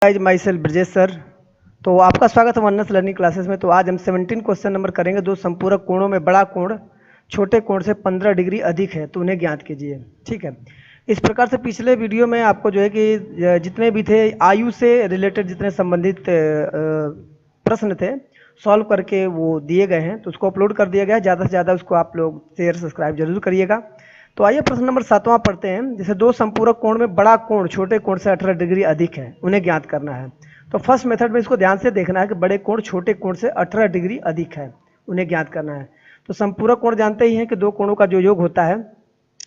Guys my self Brajesh sir. तो आपका स्वागत है वनस लर्निंग क्लासेस में। तो आज हम 17 क्वेश्चन नंबर करेंगे। दो संपूरक कोणों में बड़ा कोण छोटे कोण से 15 डिग्री अधिक है तो उन्हें ज्ञात कीजिए। ठीक है, इस प्रकार से पिछले वीडियो में आपको जो है कि जितने भी थे आयु से रिलेटेड जितने संबंधित प्रश्न थे सॉल्व करके वो दिए गए हैं, तो उसको अपलोड कर दिया गया है। ज़्यादा से ज़्यादा उसको आप लोग शेयर सब्सक्राइब जरूर करिएगा। तो आइए प्रश्न नंबर 7वां पढ़ते हैं। जैसे दो संपूरक कोण में बड़ा कोण छोटे कोण से 18 डिग्री अधिक है, उन्हें ज्ञात करना है। तो फर्स्ट मेथड में इसको ध्यान से देखना है कि बड़े कोण छोटे कोण से 18 डिग्री अधिक है, उन्हें ज्ञात करना है। तो संपूरक कोण जानते ही हैं कि दो कोणों का जो योग होता है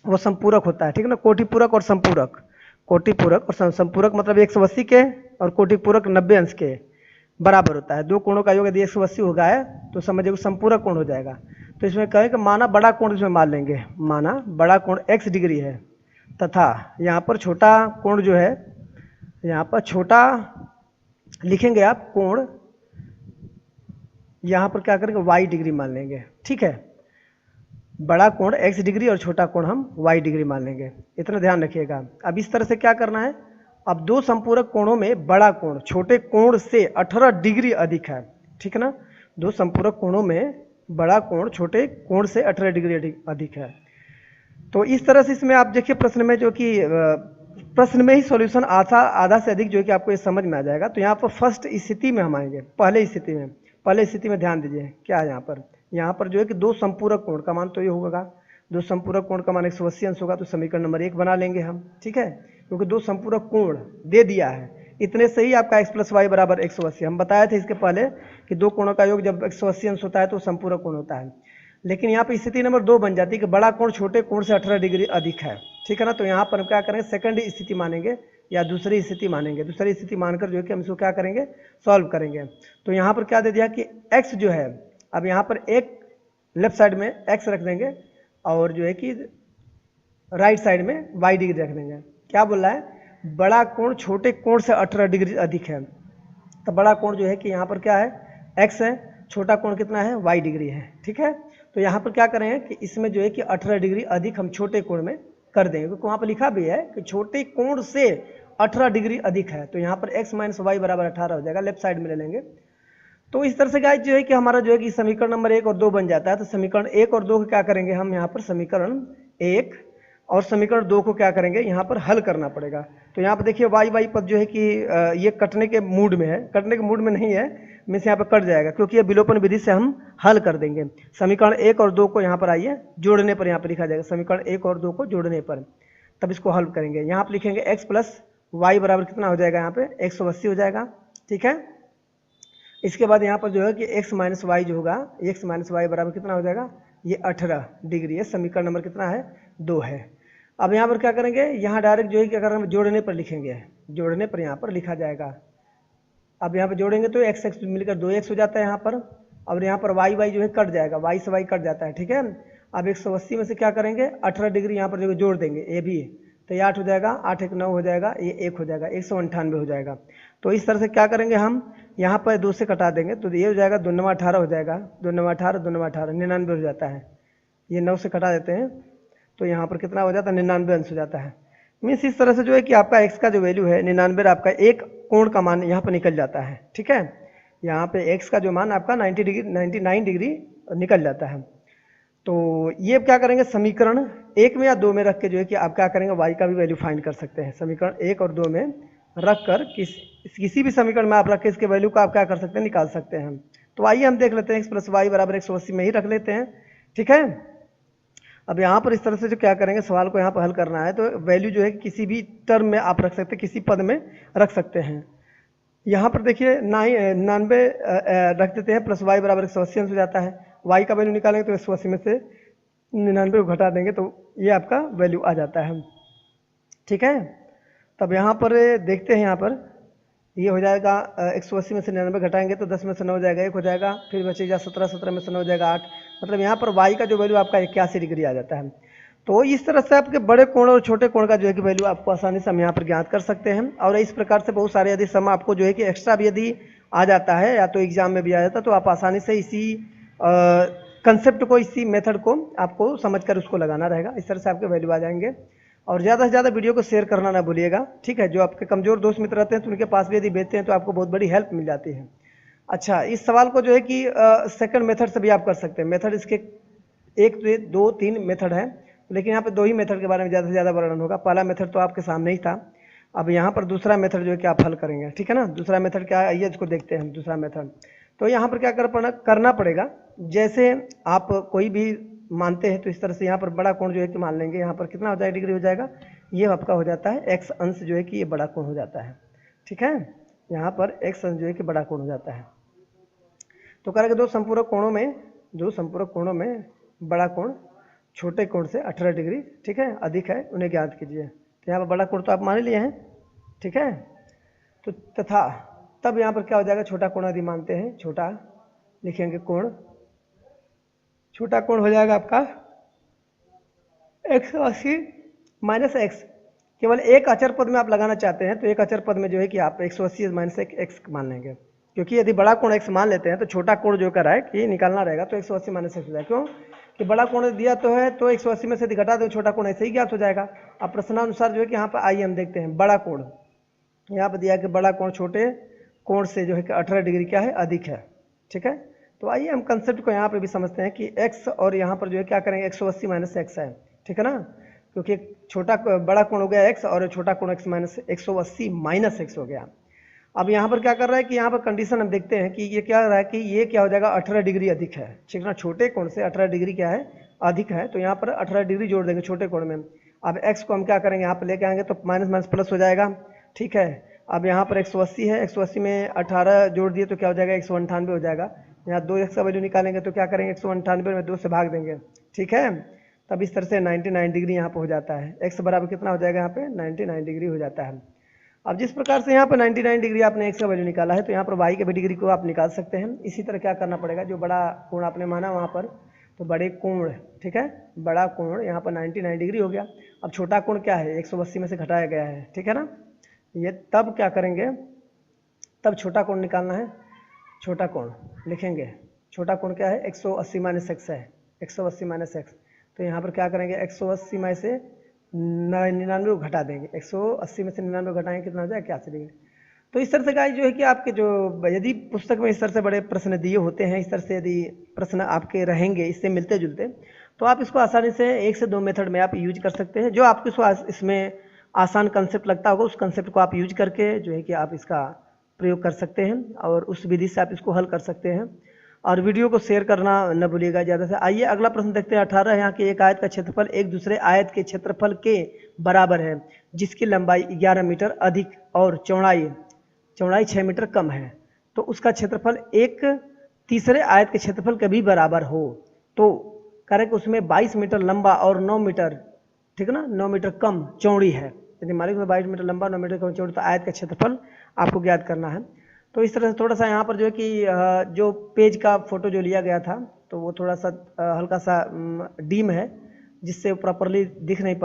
वो संपूरक होता है। ठीक है ना, कोटिपूरक और संपूरक। कोटिपूरक और संपूरक मतलब 180 के और कोटिपूरक 90 अंश के बराबर होता है। दो कोणों का योग यदि 180 होगा है तो समझिए संपूरक कोण हो जाएगा। तो इसमें कहें कि माना बड़ा कोण इसमें मान लेंगे, माना बड़ा कोण x डिग्री है तथा यहाँ पर छोटा कोण जो है, यहाँ पर छोटा लिखेंगे आप कोण, यहाँ पर क्या करेंगे y डिग्री मान लेंगे। ठीक है, बड़ा कोण x डिग्री और छोटा कोण हम y डिग्री मान लेंगे, इतना ध्यान रखिएगा। अब इस तरह से क्या करना है, अब दो संपूरक कोणों में बड़ा कोण छोटे कोण से 18 डिग्री अधिक है। ठीक है ना, दो संपूरक कोणों में बड़ा कोण छोटे कोण से 18 डिग्री अधिक है। तो इस तरह से इसमें आप देखिए प्रश्न में जो कि प्रश्न में ही सॉल्यूशन आधा से अधिक जो है कि आपको ये समझ में आ जाएगा। तो यहाँ पर फर्स्ट स्थिति में हम आएंगे, पहले स्थिति में ध्यान दीजिए क्या है यहाँ पर जो है कि दो संपूरक कोण का मान तो ये होगा, दो संपूरक कोण का मान 180 अंश होगा, तो समीकरण नंबर 1 बना लेंगे हम। ठीक है, क्योंकि दो संपूरक कोण दे दिया है, इतने से ही आपका x + y बराबर 180। हम बताए थे इसके पहले कि दो कोणों का योग जब 180 अंश होता है तो संपूरक कोण होता है। लेकिन यहाँ पर स्थिति नंबर 2 बन जाती है कि बड़ा कोण छोटे कोण से 18 डिग्री अधिक है। ठीक है ना, तो यहाँ पर हम क्या करेंगे, सेकंड स्थिति मानेंगे या दूसरी स्थिति मानेंगे। दूसरी स्थिति मानकर जो है कि हम इसको क्या करेंगे, सॉल्व करेंगे। तो यहाँ पर क्या दे दिया कि x जो है, अब यहाँ पर एक लेफ्ट साइड में x रख देंगे और जो है कि राइट साइड में y डिग्री रख देंगे। क्या बोल रहा है, बड़ा कोण छोटे कोण से 18 डिग्री अधिक है। तो बड़ा कोण जो है कि यहाँ पर क्या है, x है, छोटा कोण कितना है, y डिग्री है। ठीक है, तो यहाँ पर क्या करेंगे कि इसमें जो है कि 18 डिग्री अधिक हम छोटे कोण में कर देंगे, क्योंकि वहाँ पर लिखा भी है कि छोटे कोण से 18 डिग्री अधिक है। तो यहाँ पर x - y बराबर 18 हो जाएगा, लेफ्ट साइड में ले लेंगे। तो इस तरह से गाइस जो है कि हमारा जो है कि समीकरण नंबर 1 और 2 बन जाता है। तो समीकरण 1 और 2 को क्या करेंगे हम, यहाँ पर समीकरण 1 और समीकरण 2 को क्या करेंगे, यहाँ पर हल करना पड़ेगा। तो यहाँ पर देखिए y पद जो है कि ये कटने के मूड में है, कटने के मूड में नहीं है, मीन्स यहाँ पर कट जाएगा, क्योंकि ये विलोपन विधि से हम हल कर देंगे। समीकरण 1 और 2 को यहाँ पर आइए जोड़ने पर यहाँ पर लिखा जाएगा, समीकरण 1 और 2 को जोड़ने पर तब इसको हल करेंगे। यहाँ पर लिखेंगे x + y बराबर कितना हो जाएगा, यहाँ पे 180 हो जाएगा। ठीक है, इसके बाद यहाँ पर जो है कि x - y जो होगा, x - y बराबर कितना हो जाएगा, ये 18 डिग्री है। समीकरण नंबर कितना है, 2 है। अब यहाँ पर क्या करेंगे, यहाँ डायरेक्ट जो है कि अगर हम जोड़ने पर लिखेंगे, जोड़ने पर यहाँ पर लिखा जाएगा। अब यहाँ पर जोड़ेंगे तो x मिलकर 2x हो जाता है यहाँ पर, और यहाँ पर y जो है कट जाएगा, y से y कट जाता है। ठीक है, अब 180 में से क्या करेंगे, 18 डिग्री यहाँ पर जो जोड़ देंगे ये भी, तो ये 8 हो जाएगा, 8 × 9 हो जाएगा, ये 1 हो जाएगा, 198 हो जाएगा। तो इस तरह से क्या करेंगे हम, यहाँ पर 2 से कटा देंगे, तो ये हो जाएगा 2 × 9 = 18 हो जाएगा, 2 × 9 = 18, 2 × 9 = 18, 99 हो जाता है। ये 9 से कटा देते हैं तो यहाँ पर कितना हो जाता है, 99 अंश हो जाता है। मीन्स इस तरह से जो है कि आपका x का जो वैल्यू है 99, आपका एक कोण का मान यहाँ पर निकल जाता है। ठीक है, यहाँ पे x का जो मान आपका 99 डिग्री निकल जाता है। तो ये क्या करेंगे, समीकरण 1 में या 2 में रख के जो है कि आप क्या करेंगे, y का भी वैल्यू फाइंड कर सकते हैं। समीकरण 1 और 2 में रख कर किसी भी समीकरण में आप रख के इसके वैल्यू को आप क्या कर सकते हैं, निकाल सकते हैं। तो आइए हम देख लेते हैं, x + y बराबर 180 में ही रख लेते हैं। ठीक है, अब यहाँ पर इस तरह से जो क्या करेंगे, सवाल को यहाँ पर हल करना है, तो वैल्यू जो है किसी भी टर्म में आप रख सकते हैं, किसी पद में रख सकते हैं। यहाँ पर देखिए 99 रख देते हैं, + y बराबर 180 अंश हो जाता है। y का वैल्यू निकालेंगे तो 180 में से 99 को घटा देंगे तो ये आपका वैल्यू आ जाता है। ठीक है, तब यहाँ पर देखते हैं, यहाँ पर ये हो जाएगा 180 में से 99 घटाएंगे तो 10 में से 9 हो जाएगा, 1 हो जाएगा, फिर बचेगा 17, 17 में से 9 हो जाएगा 8, मतलब यहाँ पर y का जो वैल्यू आपका 81 डिग्री आ जाता है। तो इस तरह से आपके बड़े कोण और छोटे कोण का जो है कि वैल्यू आपको आसानी से हम यहाँ पर ज्ञात कर सकते हैं। और इस प्रकार से बहुत सारे यदि सम आपको जो है कि एक्स्ट्रा भी यदि आ जाता है या तो एग्जाम में भी आ जाता है, तो आप आसानी से इसी कंसेप्ट को, इसी मेथड को आपको समझकर उसको लगाना रहेगा। इस तरह से आपके वैल्यू आ जाएंगे। और ज़्यादा से ज़्यादा वीडियो को शेयर करना ना भूलिएगा, ठीक है। जो आपके कमज़ोर दोस्त मित्र रहते हैं तो उनके पास भी यदि भेजते हैं तो आपको बहुत बड़ी हेल्प मिल जाती है। अच्छा, इस सवाल को जो है कि सेकंड मेथड से भी आप कर सकते हैं। मेथड इसके एक से दो तीन मेथड है, लेकिन यहाँ पे दो ही मेथड के बारे में ज़्यादा से ज़्यादा वर्णन होगा। पहला मेथड तो आपके सामने ही था, अब यहाँ पर दूसरा मेथड जो है कि आप हल करेंगे, ठीक है ना। दूसरा मेथड क्या है, आइए इसको देखते हैं। दूसरा मेथड तो यहाँ पर क्या करना पड़ेगा, जैसे आप कोई भी मानते हैं तो इस तरह से यहाँ पर बड़ा कोण जो है कि मान लेंगे, यहाँ पर कितना हो जाएगा, डिग्री हो जाएगा, ये आपका हो जाता है एक्स अंश जो है कि ये बड़ा कोण हो जाता है, ठीक है। यहाँ पर एक्स अंश जो है कि बड़ा कोण हो जाता है। तो करेंगे दो संपूरक कोणों में बड़ा कोण छोटे कोण से 18 डिग्री, ठीक है, अधिक है, उन्हें ज्ञात कीजिए। तो यहाँ पर बड़ा कोण तो आप मान लिए हैं, ठीक है। तो तथा तब यहाँ पर क्या हो जाएगा, छोटा कोण यदि मानते हैं, छोटा लिखेंगे कोण, छोटा कोण हो जाएगा आपका 180 माइनस एक्स। केवल एक अचर पद में आप लगाना चाहते हैं तो एक अचर पद में जो है कि आप 180 माइनस एक्स मान लेंगे, क्योंकि यदि बड़ा कोण एक्स मान लेते हैं तो छोटा कोण जो कर रहा है कि निकालना रहेगा, तो 180 माइनस एक्स हो जाएगा। क्यों कि बड़ा कोण दिया तो है, तो 180 में से घटा दो, छोटा कोण ऐसे ही ज्ञात हो जाएगा। अब प्रश्नानुसार जो है कि यहाँ पर आइए हम देखते हैं, बड़ा कोण यहाँ पर दिया कि बड़ा कोण छोटे कोण से जो है कि 18 डिग्री क्या है, अधिक है, ठीक है। तो आइए हम कंसेप्ट को यहाँ पे भी समझते हैं कि x और यहाँ पर जो है क्या करेंगे, 180 माइनस एक्स है, ठीक है ना, क्योंकि छोटा बड़ा कोण हो गया x और छोटा कोण x माइनस 180 माइनस एक्स हो गया। अब यहाँ पर क्या कर रहा है कि यहाँ पर कंडीशन हम देखते हैं कि ये क्या हो रहा है कि ये क्या हो जाएगा, 18 डिग्री अधिक है, ठीक है ना। छोटे कोण से 18 डिग्री क्या है, अधिक है, तो यहाँ पर 18 डिग्री जोड़ देंगे छोटे कोण में। अब x को हम क्या करेंगे, यहाँ पर लेके आएंगे तो माइनस माइनस प्लस हो जाएगा, ठीक है। अब यहाँ पर 180 है, 180 में 18 जोड़ दिए तो क्या हो जाएगा, 198 हो जाएगा। यहाँ 2x का वैल्यू निकालेंगे तो क्या करेंगे, 198 में 2 से भाग देंगे, ठीक है। तब इस तरह से 99 डिग्री यहाँ पर हो जाता है। x बराबर कितना हो जाएगा, यहाँ पे 99 डिग्री हो जाता है। अब जिस प्रकार से यहाँ पर 99 डिग्री आपने x का वैल्यू निकाला है, तो यहाँ पर y के भी डिग्री को आप निकाल सकते हैं। इसी तरह क्या करना पड़ेगा, जो बड़ा कोण आपने माना वहाँ पर, तो बड़े कोण, ठीक है, बड़ा कोण यहाँ पर 99 डिग्री हो गया। अब छोटा कोण क्या है, 180 में से घटाया गया है, ठीक है ना। ये तब क्या करेंगे, तब छोटा कोण निकालना है। छोटा कोण लिखेंगे, छोटा कोण क्या है, 180 माइनस एक्स है, 180 माइनस एक्स। तो यहाँ पर क्या करेंगे, 180 में से 99 घटा देंगे, 180 में से 99 घटाएंगे, कितना हो जाएगा, 81 डिग्री। तो इस तरह से गाइस जो है कि आपके जो यदि पुस्तक में इस तरह से बड़े प्रश्न दिए होते हैं, इस तरह से यदि प्रश्न आपके रहेंगे इससे मिलते जुलते, तो आप इसको आसानी से 1 से 2 मेथड में आप यूज कर सकते हैं। जो आपको इसमें आसान कंसेप्ट लगता होगा उस कंसेप्ट को आप यूज करके जो है कि आप इसका प्रयोग कर सकते हैं और उस विधि से आप इसको हल कर सकते हैं। और वीडियो को शेयर करना न भूलिएगा ज़्यादा से। आइए अगला प्रश्न देखते हैं। 18 यहाँ के एक आयत का क्षेत्रफल एक दूसरे आयत के क्षेत्रफल के बराबर है, जिसकी लंबाई 11 मीटर अधिक और चौड़ाई 6 मीटर कम है, तो उसका क्षेत्रफल एक तीसरे आयत के क्षेत्रफल के भी बराबर हो। तो करें कि उसमें 22 मीटर लंबा और 9 मीटर, ठीक है ना, 9 मीटर कम चौड़ी है। यदि मालिक में 22 मीटर लंबा 9 मीटर कम चौड़ी, तो आयत का क्षेत्रफल आपको ज्ञात करना है। तो इस तरह से थोड़ा सा यहाँ पर जो है कि जो पेज का फोटो जो लिया गया था, तो वो थोड़ा सा हल्का सा डीम है, जिससे प्रॉपरली दिख नहीं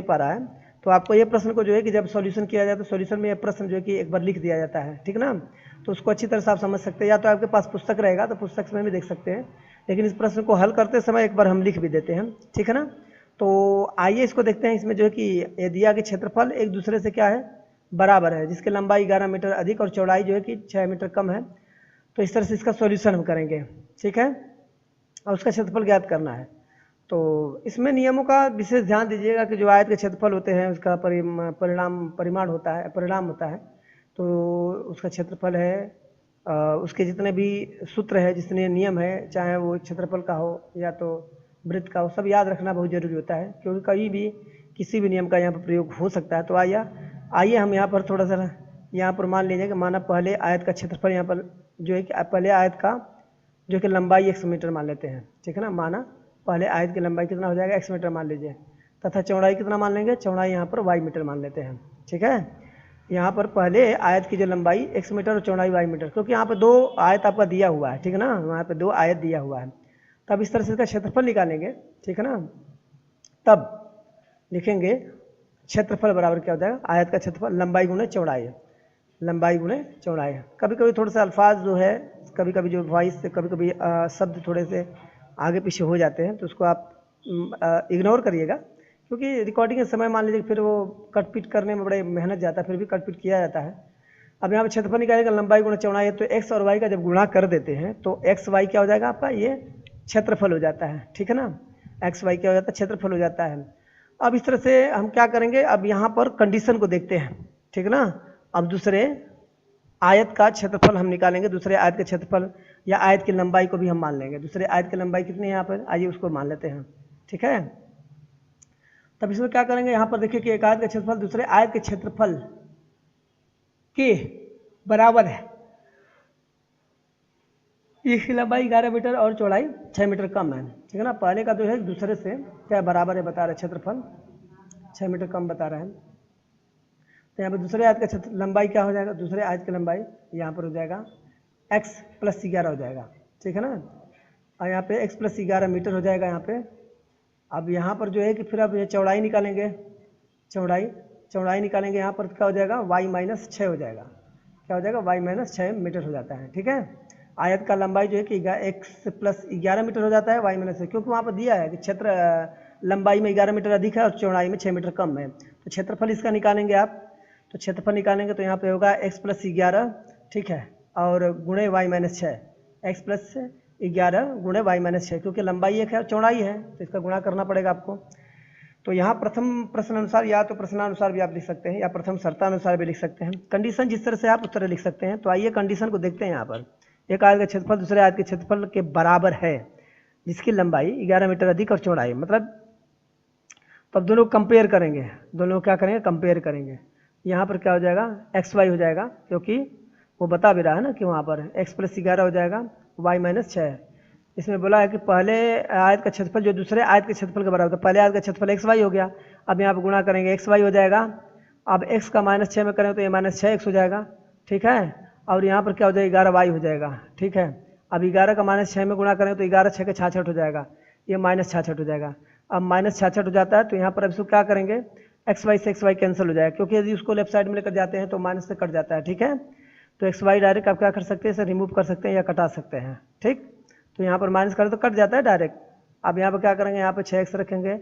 पा रहा है। तो आपको ये प्रश्न को जो है कि जब सॉल्यूशन किया जाए तो सॉल्यूशन में ये प्रश्न जो है कि एक बार लिख दिया जाता है, ठीक ना। तो उसको अच्छी तरह से आप समझ सकते हैं, या तो आपके पास पुस्तक रहेगा तो पुस्तक में भी देख सकते हैं, लेकिन इस प्रश्न को हल करते समय एक बार हम लिख भी देते हैं, ठीक है ना। तो आइए इसको देखते हैं। इसमें जो है कि ये दिया कि क्षेत्रफल एक दूसरे से क्या है, बराबर है, जिसकी लंबाई 11 मीटर अधिक और चौड़ाई जो है कि 6 मीटर कम है। तो इस तरह से इसका सॉल्यूशन हम करेंगे, ठीक है, और उसका क्षेत्रफल ज्ञात करना है। तो इसमें नियमों का विशेष ध्यान दीजिएगा कि जो आयत के क्षेत्रफल होते हैं उसका परिमाण होता है, परिणाम होता है, तो उसका क्षेत्रफल है, उसके जितने भी सूत्र है, जितने नियम है, चाहे वो क्षेत्रफल का हो या तो वृत्त का हो, सब याद रखना बहुत जरूरी होता है, क्योंकि कहीं भी किसी भी नियम का यहाँ पर प्रयोग हो सकता है। तो आइए हम यहाँ पर थोड़ा सा यहाँ पर मान लीजिए कि माना पहले आयत का क्षेत्रफल यहाँ पर जो है कि पहले आयत का जो कि लंबाई 100 मीटर मान लेते हैं, ठीक है ना। माना पहले आयत की लंबाई कितना हो जाएगा, 100 मीटर मान लीजिए, तथा चौड़ाई कितना मान लेंगे, चौड़ाई यहाँ पर y मीटर मान लेते हैं, ठीक है। यहाँ पर पहले आयत की जो लंबाई 100 मीटर और चौड़ाई y मीटर, क्योंकि यहाँ पर 2 आयत आपका दिया हुआ है, ठीक है ना, वहाँ पर 2 आयत दिया हुआ है। तब इस तरह से इसका क्षेत्रफल निकालेंगे, ठीक है ना। तब लिखेंगे क्षेत्रफल बराबर क्या हो जाएगा, आयत का क्षेत्रफल लंबाई गुणे चौड़ाई है, लंबाई गुणे चौड़ाई है। कभी कभी थोड़ा सा अल्फाज जो है, कभी कभी जो वॉइस से कभी कभी शब्द थोड़े से आगे पीछे हो जाते हैं, तो उसको आप इग्नोर करिएगा, क्योंकि रिकॉर्डिंग के समय मान लीजिए फिर वो कट पीट करने में बड़े मेहनत जाता है, फिर भी कट पीट किया जाता है। अब यहाँ पे क्षेत्रफल निकालेगा, लंबाई गुणा चौड़ाई है, तो एक्स और वाई का जब गुणा कर देते हैं तो एक्स वाई क्या हो जाएगा आपका, ये क्षेत्रफल हो जाता है, ठीक है ना। एक्स वाई क्या हो जाता है, क्षेत्रफल हो जाता है। अब इस तरह से हम क्या करेंगे, अब यहाँ पर कंडीशन को देखते हैं, ठीक है ना। अब दूसरे आयत का क्षेत्रफल हम निकालेंगे, दूसरे आयत के क्षेत्रफल या आयत की लंबाई को भी हम मान लेंगे। दूसरे आयत की लंबाई कितनी है यहाँ पर, आइए उसको मान लेते हैं, ठीक है। तब इसमें क्या करेंगे, यहाँ पर देखिए कि एक आयत का क्षेत्रफल दूसरे आयत के क्षेत्रफल के बराबर है। इसकी लंबाई 11 मीटर और चौड़ाई 6 मीटर कम है, ठीक है ना। पहले का जो है दूसरे से क्या बराबर है बता रहे, क्षेत्रफल 6 मीटर कम बता रहा है। तो यहाँ पर दूसरे आयत का क्षेत्र लंबाई क्या हो जाएगा, दूसरे आयत की लंबाई यहाँ पर हो जाएगा x + 11 हो जाएगा, ठीक है ना। और यहाँ पे x + 11 मीटर हो जाएगा यहाँ पे। अब यहाँ पर जो है कि फिर अब ये चौड़ाई निकालेंगे, चौड़ाई निकालेंगे, यहाँ पर क्या हो जाएगा y - 6 हो जाएगा, क्या हो जाएगा y - 6 मीटर हो जाता है, ठीक है। आयत का लंबाई जो है कि x + 11 मीटर हो जाता है, y - 6, क्योंकि वहाँ पर दिया है कि क्षेत्र लंबाई में 11 मीटर अधिक है और चौड़ाई में 6 मीटर कम है। तो क्षेत्रफल इसका निकालेंगे आप, तो क्षेत्रफल निकालेंगे तो यहाँ पे होगा x + 11, ठीक है, और गुणे y - 6, x + 11 गुणे y - 6, क्योंकि लंबाई एक है और चौड़ाई है तो इसका गुणा करना पड़ेगा आपको। तो यहाँ प्रथम प्रश्नानुसार या तो प्रश्नानुसार भी आप लिख सकते हैं या प्रथम शर्तानुसार भी लिख सकते हैं, कंडीशन जिस तरह से आप उस तरह लिख सकते हैं। तो आइए कंडीशन को देखते हैं। यहाँ पर एक आयत का क्षेत्रफल दूसरे आयत के क्षेत्रफल के बराबर है जिसकी लंबाई 11 मीटर अधिक और चौड़ाई, मतलब तो अब दोनों कंपेयर करेंगे, दोनों क्या करेंगे, कंपेयर करेंगे। यहाँ पर क्या हो जाएगा, एक्स वाई हो जाएगा, क्योंकि वो बता भी रहा है ना कि वहाँ पर x + 11 हो जाएगा y - 6। इसमें बोला है कि पहले आयत का क्षेत्रफल जो दूसरे आयत के क्षेत्रफल के बराबर, तो पहले आयत का क्षेत्रफल एक्स वाई हो गया। अब यहाँ पर गुणा करेंगे, एक्स वाई हो जाएगा। अब x का -6 में करें तो ये -6x हो जाएगा, ठीक है। और यहाँ पर क्या हो जाएगा, 11y हो जाएगा, ठीक है। अब 11 का -6 में गुणा करें तो 11 6 के 66 हो जाएगा, ये -66 हो जाएगा। अब -66 हो जाता है तो यहाँ पर अब इसको क्या करेंगे, एक्स वाई से एक्स वाई कैंसिल हो जाएगा, क्योंकि यदि उसको लेफ्ट साइड में लेकर जाते हैं तो माइनस से कट जाता है, ठीक है। तो एक्स वाई डायरेक्ट आप क्या कर सकते हैं, इसे रिमूव कर सकते हैं या कटा सकते हैं, ठीक। तो यहाँ पर माइनस करें तो कट जाता है डायरेक्ट। अब यहाँ पर क्या करेंगे, यहाँ पर 6x रखेंगे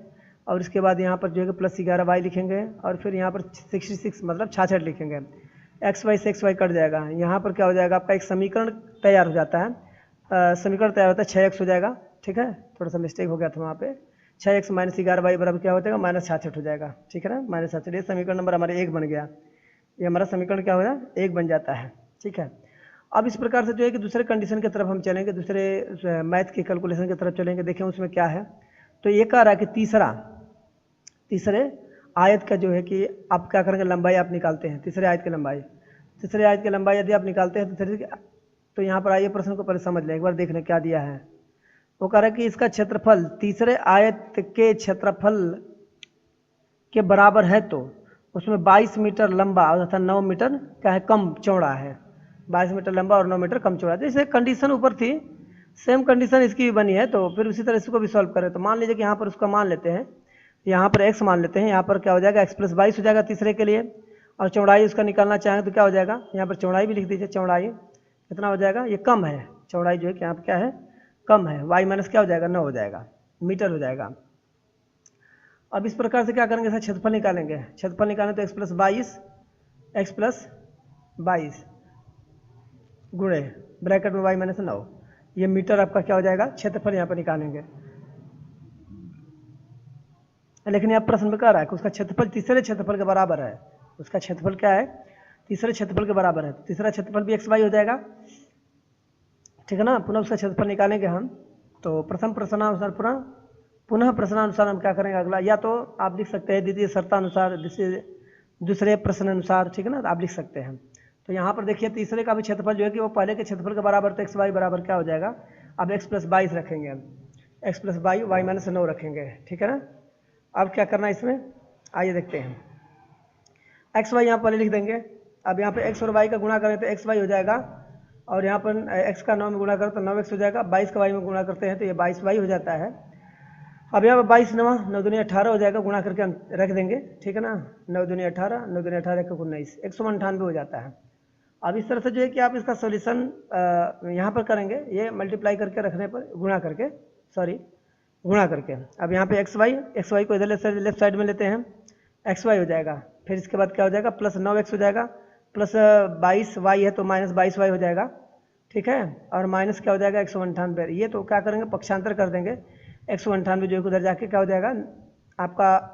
और इसके बाद यहाँ पर जो है +11y लिखेंगे और फिर यहाँ पर 66 मतलब 66 लिखेंगे। एक्स वाई से एक्स वाई कट जाएगा, यहाँ पर क्या हो जाएगा, आपका एक समीकरण तैयार हो जाता है। समीकरण तैयार होता है 6x हो जाएगा, ठीक है। थोड़ा सा मिस्टेक हो गया था वहाँ पे। 6x - 11y बराबर क्या हो जाएगा, -66 हो जाएगा, ठीक है ना। -66, ये समीकरण नंबर हमारे 1 बन गया। ये हमारा समीकरण क्या हो जाए, 1 बन जाता है, ठीक है। अब इस प्रकार से जो है कि दूसरे कंडीशन की तरफ हम चलेंगे, दूसरे मैथ की कैलकुलेशन की तरफ चलेंगे, देखें उसमें क्या है। तो ये कह रहा है कि तीसरे आयत का जो है कि आप क्या करेंगे, लंबाई आप निकालते हैं, तीसरे आयत की लंबाई यदि आप निकालते हैं तो यहाँ पर आइए प्रश्न को पहले समझ लें, एक बार देख लें क्या दिया है। वो कह रहा है कि इसका क्षेत्रफल तीसरे आयत के क्षेत्रफल के बराबर है, तो उसमें 22 मीटर लंबा और तथा 9 मीटर क्या है, कम चौड़ा है। 22 मीटर लंबा और 9 मीटर कम चौड़ा। जैसे कंडीशन ऊपर थी सेम कंडीशन इसकी भी बनी है, तो फिर उसी तरह इसको भी सॉल्व करें। तो मान लीजिए कि यहाँ पर उसका मान लेते हैं, यहाँ पर x मान लेते हैं, यहाँ पर क्या हो जाएगा, x + 22 हो जाएगा तीसरे के लिए, और चौड़ाई उसका निकालना चाहें तो क्या हो जाएगा, यहाँ पर चौड़ाई भी लिख दीजिए, चौड़ाई कितना हो जाएगा, ये कम है, चौड़ाई जो है कि यहाँ पर क्या है, कम है, y - क्या हो जाएगा, 9 हो जाएगा, मीटर हो जाएगा। अब इस प्रकार से क्या करेंगे, सर क्षेत्रफल निकालेंगे। क्षेत्रफल निकालें तो x + 22 गुणे ब्रैकेट में y - 9, ये मीटर आपका क्या हो जाएगा, क्षेत्रफल यहाँ पर निकालेंगे। लेकिन यहाँ प्रश्न में कह रहा है कि उसका क्षेत्रफल तीसरे क्षेत्रफल के बराबर है। उसका क्षेत्रफल क्या है, तीसरे क्षेत्रफल के बराबर है। तीसरा क्षेत्रफल भी x y हो जाएगा, ठीक है ना। पुनः उसका क्षेत्रफल निकालेंगे हम, तो प्रथम प्रश्नानुसार पुनः प्रश्नानुसार हम क्या करेंगे, अगला या तो आप लिख सकते हैं द्वितीय शर्तानुसार, दूसरे प्रश्नानुसार, ठीक है ना, आप लिख सकते हैं। तो यहाँ पर देखिए तीसरे का भी क्षेत्रफल जो है कि वो पहले के क्षेत्रफल के बराबर, तो एक्स वाई बराबर क्या हो जाएगा, अब x + 22 रखेंगे, x + 22 y - 9 रखेंगे, ठीक है ना। अब क्या करना है इसमें, आइए देखते हैं। एक्स वाई यहाँ पहले लिख देंगे। अब यहाँ पे x और y का गुणा करें तो एक्स वाई हो जाएगा, और यहाँ पर x का 9 में गुणा करें तो 9x हो जाएगा, 22 का y में गुणा करते हैं तो ये 22y हो जाता है। अब यहाँ पर 22 9 दूनी 18 हो जाएगा, गुणा करके हम रख देंगे, ठीक है ना। 9 दूनी 18, 9 दूनी 18 1 19, 198 हो जाता है। अब इस तरह से जो है कि आप इसका सॉल्यूशन यहाँ पर करेंगे, ये मल्टीप्लाई करके रखने पर, गुणा करके, सॉरी गुणा करके। अब यहाँ पे एक्स वाई को इधर लेफ्ट साइड में लेते हैं, एक्स वाई हो जाएगा। फिर इसके बाद क्या हो जाएगा, प्लस 9x हो जाएगा, प्लस 22y है तो माइनस 22y हो जाएगा, ठीक है। और माइनस क्या हो जाएगा 198। ये तो क्या करेंगे, पक्षांतर कर देंगे। 198 जो है उधर जाके क्या हो जाएगा आपका,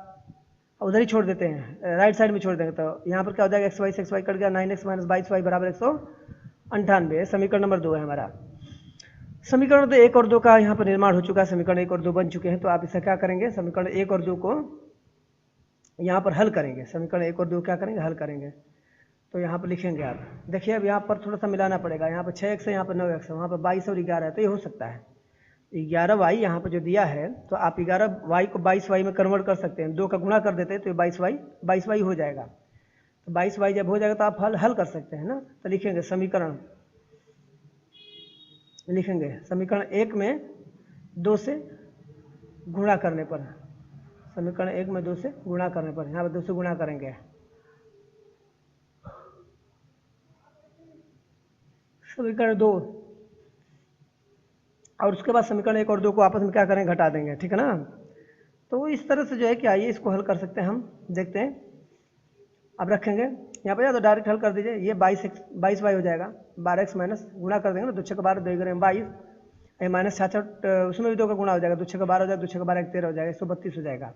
उधर ही छोड़ देते हैं, राइट साइड में छोड़ देंगे। तो यहाँ पर क्या हो जाएगा, एक्स वाई कट गया, 9x माइनस 22y बराबर 198। समीकरण नंबर 2 है हमारा। समीकरण तो 1 और 2 का यहाँ पर निर्माण हो चुका है, समीकरण 1 और 2 बन चुके हैं। तो आप इसे क्या करेंगे, समीकरण 1 और 2 को यहाँ पर हल करेंगे। समीकरण 1 और 2 क्या करेंगे, हल करेंगे। तो यहाँ पर लिखेंगे आप, देखिए अब यहाँ पर थोड़ा सा मिलाना पड़ेगा। यहाँ पर 6x है, यहाँ पर 9x है, वहाँ पर 22 और 11 है, तो ये हो सकता है 11y यहाँ पर जो दिया है, तो आप 11y को 22y में कन्वर्ट कर सकते हैं। 2 का गुणा कर देते हैं तो 22y हो जाएगा। तो 22y जब हो जाएगा तो आप हल कर सकते हैं ना। तो लिखेंगे समीकरण 1 में 2 से गुणा करने पर, समीकरण 1 में 2 से गुणा करने पर, यहाँ पर 2 से गुणा करेंगे। समीकरण 2 और उसके बाद समीकरण 1 और 2 को आपस में क्या करेंगे, घटा देंगे, ठीक है ना। तो इस तरह से जो है कि आइए इसको हल कर सकते हैं हम, देखते हैं। अब रखेंगे यहाँ पर, या तो डायरेक्ट हल कर दीजिए। ये 22y हो जाएगा, 12x माइनस गुणा कर देंगे ना, 2 6 12 2 22 माइनस 66, उसमें भी 2 का गुणा हो जाएगा, 2 6 12 हो जाएगा, 2 6 12 13 हो जाएगा, 132 हो जाएगा।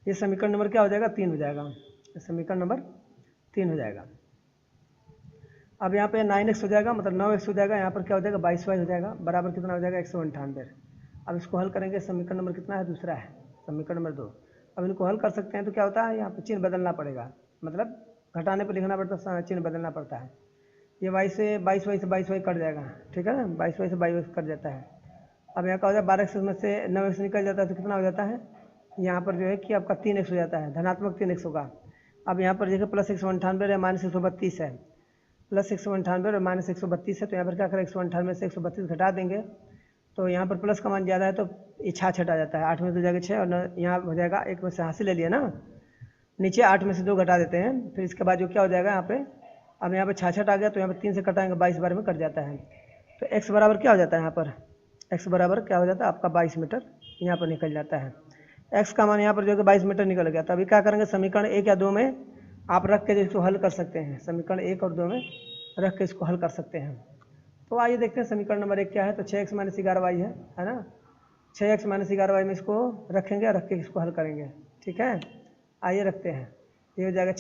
ये समीकरण नंबर क्या हो जाएगा, 3 हो जाएगा। समीकरण नंबर 3 हो जाएगा। अब यहाँ पे 9x हो जाएगा, मतलब 9x हो जाएगा, यहाँ पर क्या हो जाएगा 22y हो जाएगा, बराबर कितना हो जाएगा 198। अब इसको हल करेंगे, समीकरण नंबर कितना है, दूसरा है, समीकरण नंबर 2। अब इनको हल कर सकते हैं तो क्या होता है, यहाँ पर चिन्ह बदलना पड़ेगा, मतलब घटाने पर लिखना पड़ता है, चिन्ह बदलना पड़ता है। ये y से 22y कट जाएगा, ठीक है ना, 22y से 22y कट जाता है। अब यहाँ का हो जाएगा 12x में से 9x निकल जाता है तो कितना हो जाता है, यहाँ पर जो है कि आपका 3x हो जाता है, धनात्मक 3x होगा। अब यहाँ पर देखिए प्लस 198 है, माइनस 132 है, प्लस 198 और माइनस 132 है। तो यहाँ पर क्या करें, 198 से 132 घटा देंगे तो यहाँ पर प्लस का मान ज़्यादा है तो ये 6 आ जाता है, 8 में से हो जाएगा 6 और यहाँ हो जाएगा 1 में से हासिल ले लिया ना, नीचे 8 में से 2 घटा देते हैं। फिर इसके बाद जो क्या हो जाएगा यहाँ पे, अब यहाँ पे 66 आ गया तो यहाँ पे 3 से कटाएंगे, 22 बार में कट जाता है। तो x बराबर क्या हो जाता है, यहाँ पर x बराबर क्या हो जाता है आपका 22 मीटर यहाँ पर निकल जाता है। x का मान यहाँ पर जो है 22 मीटर निकल गया। तो अभी क्या करेंगे, समीकरण 1 या 2 में आप रख के जो इसको हल कर सकते हैं, समीकरण 1 और 2 में रख के इसको हल कर सकते हैं। तो आइए देखते हैं समीकरण नंबर 1 क्या है। तो 6x माइनस 11y है ना, 6x माइनस 11y में इसको रखेंगे, रख के इसको हल करेंगे, ठीक है। आइए रखते हैं, ये हो जाएगा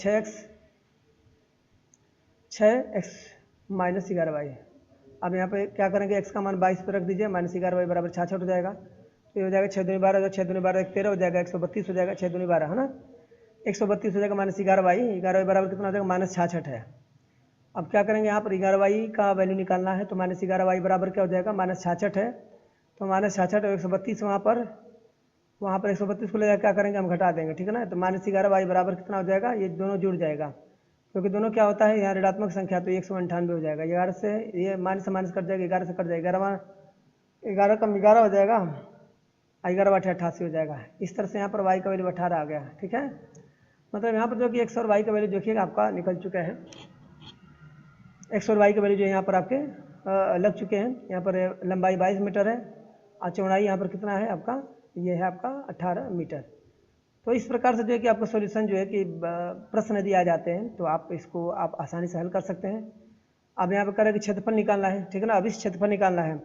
6x माइनस 11y। अब यहाँ पे क्या करेंगे, x का मान 22 पे रख दीजिए, माइनस 11y बराबर 66 हो जाएगा। तो ये हो जाएगा 6 दूनी 12, 6 दूनी 12 13 हो जाएगा, 132 हो जाएगा, 6 दूनी 12 है ना, 132 हो जाएगा, माइनस 11y बराबर कितना हो जाएगा, माइनस 66 है। अब क्या करेंगे, यहाँ पर 11y का वैल्यू निकालना है, तो माइनस 11y बराबर क्या हो जाएगा, माइनस 66 है। तो माइनस 66 और 132 वहाँ पर 132 को ले जाकर क्या करेंगे, हम घटा देंगे, ठीक है ना। तो माइनस 11y बराबर कितना हो जाएगा, ये दोनों जुड़ जाएगा, क्योंकि दोनों क्या होता है यहाँ ऋणात्मक संख्या, तो 198 हो जाएगा। 11 से ये माइनस से माइनस कट जाएगा, 11 से कट जाएगा, 11 कम 11 हो जाएगा, 11 बटे 88 हो जाएगा। इस तरह से यहाँ पर y का वैल्यू 18 आ गया, ठीक है। मतलब यहाँ पर जो कि x और y का वैल्यू देखिएगा आपका निकल चुका है, x और y के वैल्यू जो यहाँ पर आपके लग चुके हैं। यहाँ पर लंबाई 22 मीटर है और चौड़ाई यहाँ पर कितना है आपका, ये है आपका 18 मीटर। तो इस प्रकार से जो है कि आपका सॉल्यूशन जो है कि प्रश्न यदि आ जाते हैं तो आप इसको आप आसानी से हल कर सकते हैं। अब यहाँ पर करें कि क्षेत्रफल निकालना है, ठीक है ना, अब इस क्षेत्रफल निकालना है।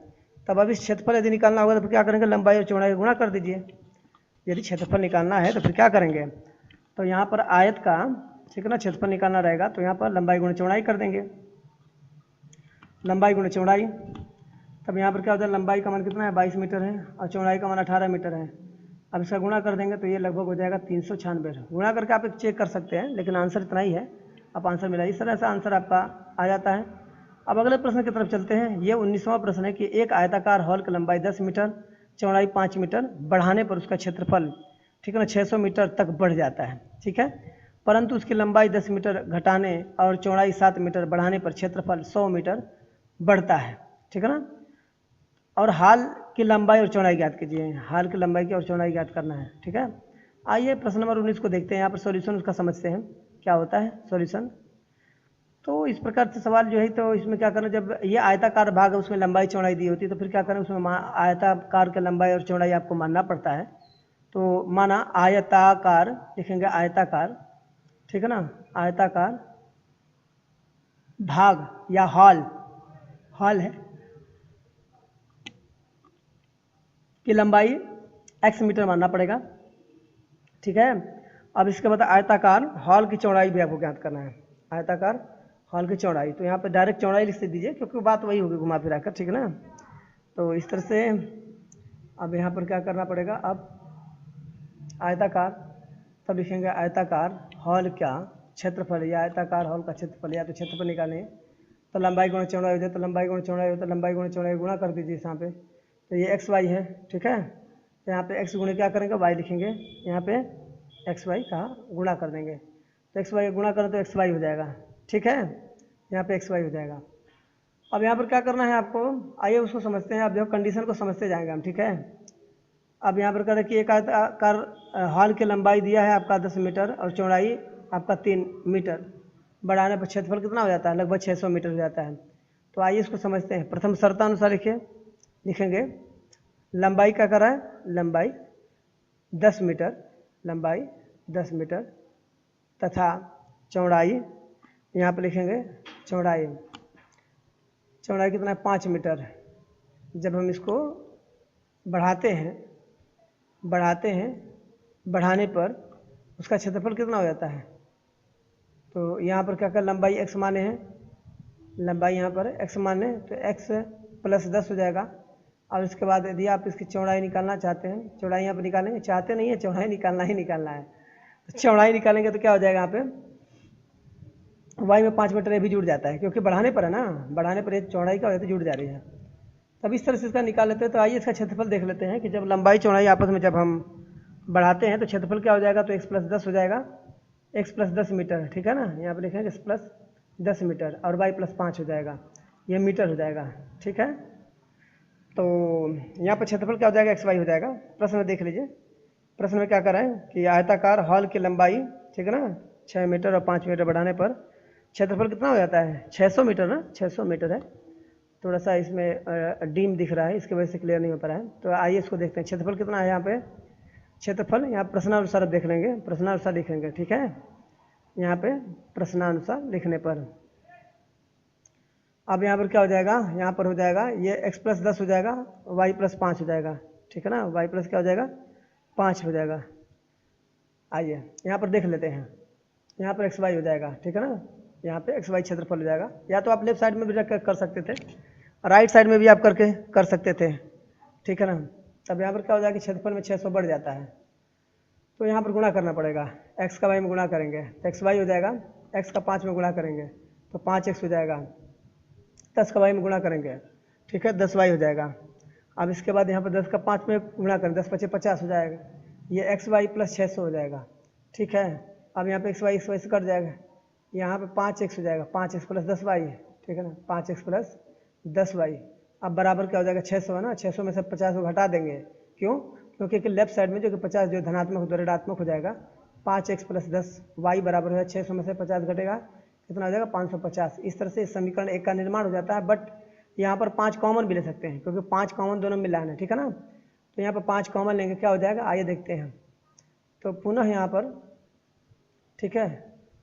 तब अब इस क्षेत्रफल यदि निकालना होगा तो क्या करेंगे, लंबाई और चौड़ाई गुणा कर दीजिए। यदि क्षेत्रफल निकालना है तो फिर क्या करेंगे, तो यहाँ पर आयत का, ठीक है ना, क्षेत्रफल निकालना रहेगा तो यहाँ पर लंबाई गुणा चौड़ाई कर देंगे, लंबाई गुणा चौड़ाई। तब यहाँ पर क्या होता है, लंबाई का मान कितना है 22 मीटर है और चौड़ाई का मान 18 मीटर है। अब इसका गुणा कर देंगे तो ये लगभग हो जाएगा 396। गुणा करके आप एक चेक कर सकते हैं, लेकिन आंसर इतना ही है, आप आंसर मिला, इस तरह से आंसर आपका आ जाता है। अब अगले प्रश्न की तरफ चलते हैं। ये 19वां प्रश्न है कि एक आयताकार हॉल की लंबाई 10 मीटर, चौड़ाई 5 मीटर बढ़ाने पर उसका क्षेत्रफल, ठीक है ना, 600 मीटर तक बढ़ जाता है, ठीक है, परंतु उसकी लंबाई 10 मीटर घटाने और चौड़ाई 7 मीटर बढ़ाने पर क्षेत्रफल 100 मीटर बढ़ता है, ठीक है ना। और हाल की लंबाई और चौड़ाई ज्ञात कीजिए, हाल की लंबाई की और चौड़ाई ज्ञात करना है, ठीक है। आइए प्रश्न नंबर 19 को देखते हैं। यहाँ पर सॉल्यूशन उसका समझते हैं क्या होता है सॉल्यूशन। तो इस प्रकार से सवाल जो है, तो इसमें क्या करना, जब ये आयताकार भाग है उसमें लंबाई चौड़ाई दी होती है, तो फिर क्या करना, उसमें आयताकार की लंबाई और चौड़ाई आपको मानना पड़ता है। तो माना आयताकार लिखेंगे, आयताकार, ठीक है ना, आयताकार भाग या हॉल, हॉल है की लंबाई x मीटर मानना पड़ेगा, ठीक है। अब इसके बाद आयताकार हॉल की चौड़ाई भी आपको ज्ञात करना है, आयताकार हॉल की चौड़ाई। तो यहाँ पे डायरेक्ट चौड़ाई लिख दीजिए क्योंकि बात वही होगी घुमा फिरा कर, ठीक है ना। तो इस तरह से अब यहाँ पर क्या करना पड़ेगा, अब आयताकार, तब लिखेंगे आयताकार हॉल का क्षेत्रफल, या आयताकार हॉल का क्षेत्रफल, या तो क्षेत्रफल निकालें तो लंबाई गुणा चौड़ाई हो जाए, तो लंबाई गुणा चौड़ाई हो तो लंबाई गुणा चौड़ाई गुणा कर दीजिए यहाँ पे। तो ये एक्स वाई है, ठीक है। तो यहाँ पे एक्स गुणे क्या करेंगे, वाई लिखेंगे, यहाँ पे एक्स वाई का गुणा कर देंगे। तो एक्स वाई गुणा करें तो एक्स वाई हो जाएगा, ठीक है, यहाँ पे एक्स वाई हो जाएगा। अब यहाँ पर क्या करना है आपको, आइए उसको समझते हैं। अब देखो कंडीशन को समझते जाएंगे हम, ठीक है। अब यहाँ पर कह रहे कि एक आयताकार हॉल की लंबाई दिया है आपका 10 मीटर और चौड़ाई आपका 3 मीटर, बढ़ाने पर क्षेत्रफल कितना हो जाता है, लगभग 600 मीटर हो जाता है। तो आइए इसको समझते हैं। प्रथम शर्तानुसार लिखिए, लिखेंगे लंबाई क्या कर रहा है, लंबाई 10 मीटर, लंबाई 10 मीटर तथा चौड़ाई, यहाँ पर लिखेंगे चौड़ाई, चौड़ाई कितना है, 5 मीटर। जब हम इसको बढ़ाते हैं, बढ़ाने पर उसका क्षेत्रफल कितना हो जाता है। तो यहाँ पर क्या कर, लंबाई x माने हैं, लंबाई यहाँ पर x माने, तो x प्लस 10 हो जाएगा। और इसके बाद यदि आप इसकी चौड़ाई निकालना चाहते हैं, चौड़ाई यहाँ पर निकालेंगे, चाहते नहीं है, चौड़ाई निकालना ही निकालना है। तो चौड़ाई निकालेंगे तो क्या हो जाएगा, यहाँ पे y में 5 मीटर ये भी जुड़ जाता है क्योंकि बढ़ाने पर है ना, बढ़ाने पर ये चौड़ाई क्या हो जाती है, जुड़ जा रही है। तब इस तरह से इसका निकाल लेते हैं। तो आइए इसका क्षेत्रफल देख लेते हैं कि जब लंबाई चौड़ाई आपस में जब हम बढ़ाते हैं तो क्षेत्रफल क्या हो जाएगा, तो x प्लस 10 हो जाएगा, x प्लस 10 मीटर, ठीक है ना। यहाँ पर लिखेंगे x प्लस 10 मीटर और y प्लस 5 हो जाएगा, ये मीटर हो जाएगा, ठीक है। तो यहाँ पर क्षेत्रफल क्या हो जाएगा, x y हो जाएगा। प्रश्न में देख लीजिए, प्रश्न में क्या कर रहे हैं कि आयताकार हॉल की लंबाई, ठीक है ना, 6 मीटर और 5 मीटर बढ़ाने पर क्षेत्रफल कितना हो जाता है, 600 मीटर ना, 600 मीटर है। थोड़ा सा इसमें डीम दिख रहा है, इसकी वजह से क्लियर नहीं हो पा रहा है। तो आइए इसको देखते हैं, क्षेत्रफल कितना है यहाँ पे, क्षेत्रफल यहाँ प्रश्नानुसार देख लेंगे, प्रश्नानुसार लिखेंगे, ठीक है। यहाँ पे प्रश्नानुसार लिखने पर अब यहाँ पर क्या हो जाएगा, यहाँ पर हो जाएगा ये x प्लस 10 हो जाएगा, y प्लस 5 हो जाएगा, ठीक है ना, y प्लस क्या हो जाएगा, 5 हो जाएगा। आइए यहाँ पर देख लेते हैं, यहाँ पर एक्स वाई हो जाएगा, ठीक है ना, यहाँ पे एक्स वाई क्षेत्रफल हो जाएगा। या तो आप लेफ्ट साइड में भी रख कर सकते थे, राइट साइड में भी आप करके कर सकते थे, ठीक है ना। तब यहाँ पर क्या हो जाएगा, क्षेत्रफल में 600 बढ़ जाता है, तो यहाँ पर गुणा करना पड़ेगा, एक्स का वाई में गुणा करेंगे तो एक्स वाई हो जाएगा, एक्स का 5 में गुणा करेंगे तो 5x हो जाएगा, 10 का वाई में गुणा करेंगे, ठीक है, 10 वाई हो जाएगा। अब इसके बाद यहाँ पर 10 का 5 में गुणा करें, 10 × 5 = 50 हो जाएगा, ये एक्स वाई प्लस 600 हो जाएगा, ठीक है। अब यहाँ पे एक्स वाई से कट जाएगा, यहाँ पे 5x हो जाएगा, 5x प्लस 10 वाई, ठीक है ना, 5x प्लस 10 वाई। अब बराबर क्या हो जाएगा, 600 है ना, 600 में से 50 को घटा देंगे, क्यों, क्योंकि लेफ्ट साइड में जो कि 50 जो धनात्मक तो ऋणात्मक हो जाएगा, 5x प्लस 10 वाई बराबर हो जाएगा 600 में से 50 घटेगा, कितना हो जाएगा, 550। इस तरह से समीकरण 1 का निर्माण हो जाता है। बट यहाँ पर 5 कॉमन भी ले सकते हैं क्योंकि 5 कॉमन दोनों में लाना है, ठीक है ना। तो यहाँ पर 5 कॉमन लेंगे, क्या हो जाएगा, आइए देखते हैं। तो पुनः यहाँ पर, ठीक है,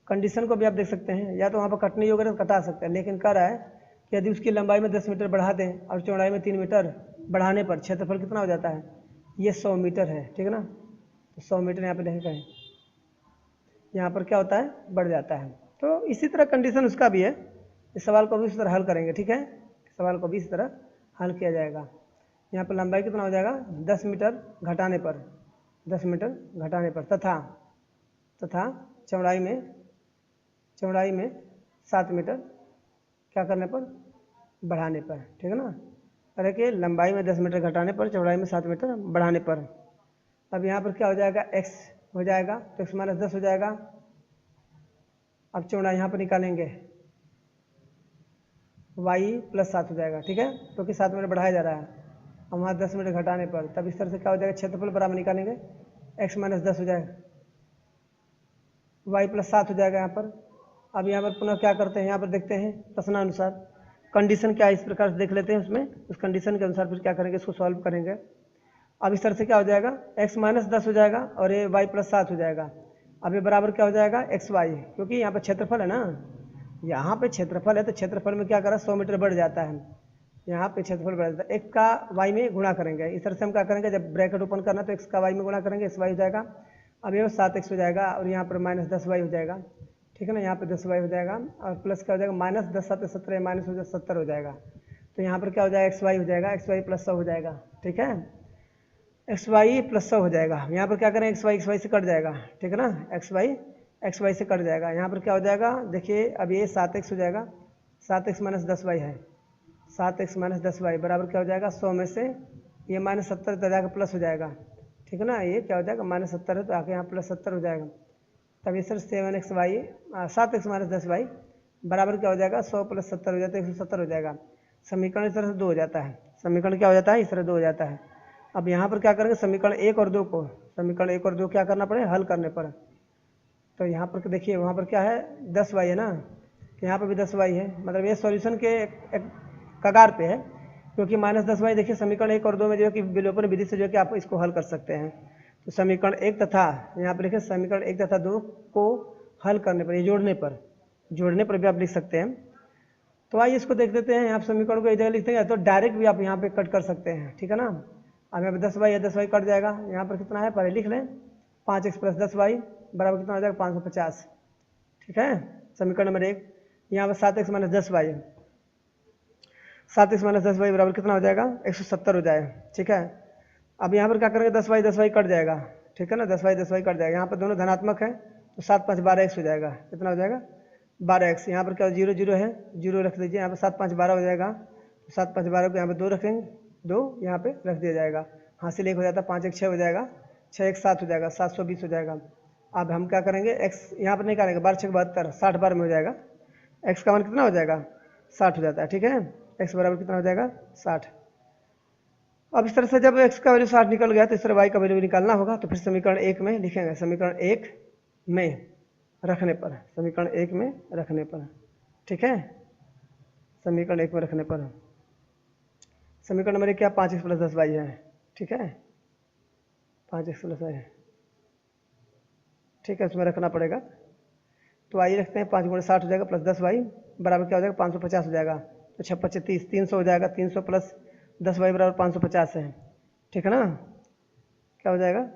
कंडीशन को भी आप देख सकते हैं, या तो वहाँ पर कटने योग्य तो कटा सकते हैं, लेकिन कह रहा है कि यदि उसकी लंबाई में 10 मीटर बढ़ा दें और चौड़ाई में 3 मीटर बढ़ाने पर क्षेत्रफल कितना हो जाता है, ये 100 मीटर है, ठीक है ना। तो 100 मीटर यहाँ पर लिखा है, यहाँ पर क्या होता है, बढ़ जाता है। तो इसी तरह कंडीशन उसका भी है, इस सवाल को भी इस तरह हल करेंगे, ठीक है, सवाल को भी इस तरह हल किया जाएगा। यहाँ पर लंबाई कितना हो जाएगा, 10 मीटर घटाने पर, 10 मीटर घटाने पर तथा चौड़ाई में 7 मीटर क्या करने पर, बढ़ाने पर, ठीक है ना। अरे कि लंबाई में 10 मीटर घटाने पर, चौड़ाई में 7 मीटर बढ़ाने पर। अब यहाँ पर क्या हो जाएगा, x हो जाएगा तो x - 10 हो जाएगा। अब चौड़ाई यहाँ पर निकालेंगे, y + 7 हो जाएगा, ठीक है, क्योंकि 7 मीटर बढ़ाया जा रहा है। अब वहाँ 10 मीटर घटाने पर, तब इस तरह से क्या हो जाएगा, क्षेत्रफल बराबर निकालेंगे, x - 10 हो जाएगा, y + 7 हो जाएगा यहाँ पर, अब यहाँ पर पुनः क्या करते हैं, यहाँ पर देखते हैं प्रश्नानुसार कंडीशन क्या है, इस प्रकार से देख लेते हैं उसमें, उस कंडीशन के अनुसार फिर क्या करेंगे, इसको सॉल्व करेंगे। अब इस तरह से क्या हो जाएगा, x माइनस 10 हो जाएगा और ये y प्लस 7 हो जाएगा। अब ये बराबर क्या हो जाएगा, एक्स वाई, क्योंकि यहाँ पर क्षेत्रफल है ना, यहाँ पे क्षेत्रफल है तो क्षेत्रफल में क्या करा 100 मीटर बढ़ जाता है, यहाँ पे क्षेत्रफल बढ़ जाता है। एक का वाई में गुणा करेंगे, इस तरह से हम क्या करेंगे, जब ब्रैकेट ओपन करना तो एक्स का वाई में गुणा करेंगे, एक्स वाई हो जाएगा। अब ये 7x हो जाएगा और यहाँ पर माइनस 10y हो जाएगा, ठीक है ना, यहाँ पे 10y हो जाएगा और प्लस क्या हो जाएगा, माइनस 10 7 17 माइनस हो जाएगा 70 हो जाएगा। तो यहाँ पर क्या हो जाएगा, एक्स वाई हो जाएगा, एक्स वाई प्लस 100 हो जाएगा, ठीक है, एक्स वाई प्लस 100 हो जाएगा। यहाँ पर क्या करें, एक्स वाई से कट जाएगा, ठीक है ना, एक्स वाई से कट जाएगा। यहाँ पर क्या हो जाएगा, देखिए अब ये 7x हो जाएगा, 7x माइनस 10y है, 7x माइनस 10y बराबर क्या हो जाएगा, 100 में से ये माइनस 70 तो जाकर प्लस हो जाएगा, ठीक है ना, ये क्या हो जाएगा माइनस 70 है तो आके यहाँ प्लस 70 हो जाएगा। तब ये sir 7x Y 7x minus 10y बराबर क्या हो जाएगा, 100 प्लस 70 हो जाता है 170 हो जाएगा। समीकरण इस तरह से 2 हो जाता है, समीकरण क्या हो जाता है, इस तरह 2 हो जाता है। अब यहाँ पर क्या करेंगे, समीकरण 1 और 2 को, समीकरण 1 और 2 क्या करना पड़े, हल करने पर। तो यहाँ पर देखिए वहाँ पर क्या है 10y है ना, तो यहाँ पर भी 10y है, मतलब ये सॉल्यूशन के एक कगार पे है, क्योंकि माइनस 10y देखिए समीकरण 1 और 2 में जो है कि विलोपन विधि से जो है कि आप इसको हल कर सकते हैं। तो समीकरण 1 तथा यहाँ पर देखिए समीकरण 1 तथा 2 को हल करने पर, ये जोड़ने पर भी आप लिख सकते हैं। तो आइए इसको देख लेते हैं, यहाँ समीकरण को एक जगह लिखते हैं तो डायरेक्ट भी आप यहाँ पे कट कर सकते हैं, ठीक है ना। अब यहाँ पे 10y है, 10y कट जाएगा, यहाँ पर कितना है पहले लिख लें, 5x प्लस 10y बराबर कितना हो जाएगा 550, ठीक है, समीकरण नंबर 1। यहाँ पर 7x माइनस 10y है, 7x माइनस 10y बराबर कितना हो जाएगा 170 हो जाएगा, ठीक है। अब यहाँ पर क्या करेंगे, 10y कट जाएगा, ठीक है ना, 10y कट जाएगा, यहाँ पर दोनों धनात्मक है तो 7 5 12x हो जाएगा, कितना हो जाएगा 12x। यहाँ पर क्या 0 0 है, 0 रख दीजिए, यहाँ पर 7 5 12 हो जाएगा, 7 5 12 को यहाँ पर 2 रखेंगे, 2 यहाँ पे रख दिया जाएगा, हासिल 1 हो जाता है, 5 1 6 हो जाएगा, 6 1 7 हो जाएगा, 720 हो जाएगा। अब हम क्या करेंगे, x यहाँ पर निकालेंगे, 12 6 72 60 बार में हो जाएगा, x का मान कितना हो जाएगा 60 हो जाता है, ठीक है, x बराबर कितना हो जाएगा 60। अब इस तरह से जब x का वैल्यू 60 निकल गया तो इस तरह y का वैल्यू भी निकालना होगा, तो फिर समीकरण 1 में लिखेंगे, समीकरण 1 में रखने पर, समीकरण 1 में रखने पर, ठीक है, समीकरण 1 में रखने पर समीकरण नंबर 1 क्या 5x प्लस 10y है, ठीक है, 5x प्लस y है, ठीक है, उसमें रखना पड़ेगा। तो आइए रखते हैं, 5 गुणे 60 हो जाएगा प्लस 10y बराबर क्या हो जाएगा 550 हो जाएगा, तो 6 5 30 300 हो जाएगा, 300 प्लस 10y बराबर 550 है, ठीक है ना, क्या हो जाएगा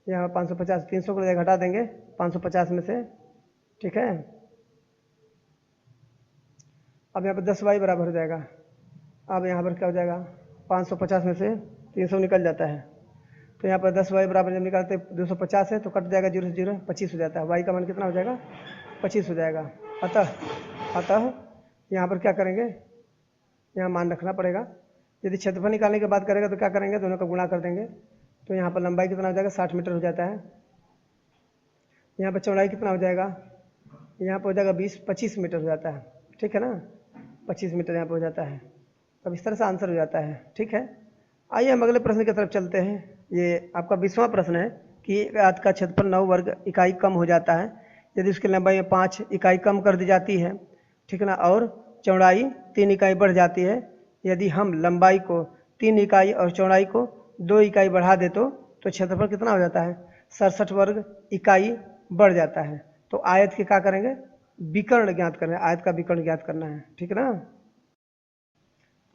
यहाँ 550, 300 को घटा देंगे 550 में से, ठीक है। अब यहाँ पर 10y बराबर हो जाएगा, अब यहाँ पर क्या हो जाएगा 550 में से 300 निकल जाता है, तो यहाँ पर 10y बराबर जब निकालते 250 है तो कट जाएगा 0 से 0 25 हो जाता है, y का मान कितना हो जाएगा 25 हो जाएगा। अतः यहाँ पर क्या करेंगे, यहाँ मान रखना पड़ेगा, यदि क्षेत्रफल निकालने की बात करेगा तो क्या करेंगे, दोनों का गुणा कर देंगे, तो यहाँ पर लंबाई कितना हो जाएगा 60 मीटर हो जाता है, यहाँ पर चौड़ाई कितना हो जाएगा, यहाँ पर हो जाएगा 25 मीटर हो जाता है, ठीक है ना, 25 मीटर यहाँ पर हो जाता है। अब इस तरह से आंसर हो जाता है, ठीक है। आइए हम अगले प्रश्न की तरफ चलते हैं। ये आपका 20वां प्रश्न है कि एक आयत का क्षेत्रफल 9 वर्ग इकाई कम हो जाता है यदि उसकी लंबाई में 5 इकाई कम कर दी जाती है, ठीक है ना, और चौड़ाई 3 इकाई बढ़ जाती है। यदि हम लंबाई को 3 इकाई और चौड़ाई को 2 इकाई बढ़ा दे तो क्षेत्रफल कितना हो जाता है 67 वर्ग इकाई बढ़ जाता है। तो आयत के क्या करेंगे, विकर्ण ज्ञात करना है, आयत का विकर्ण ज्ञात करना है, ठीक है ना।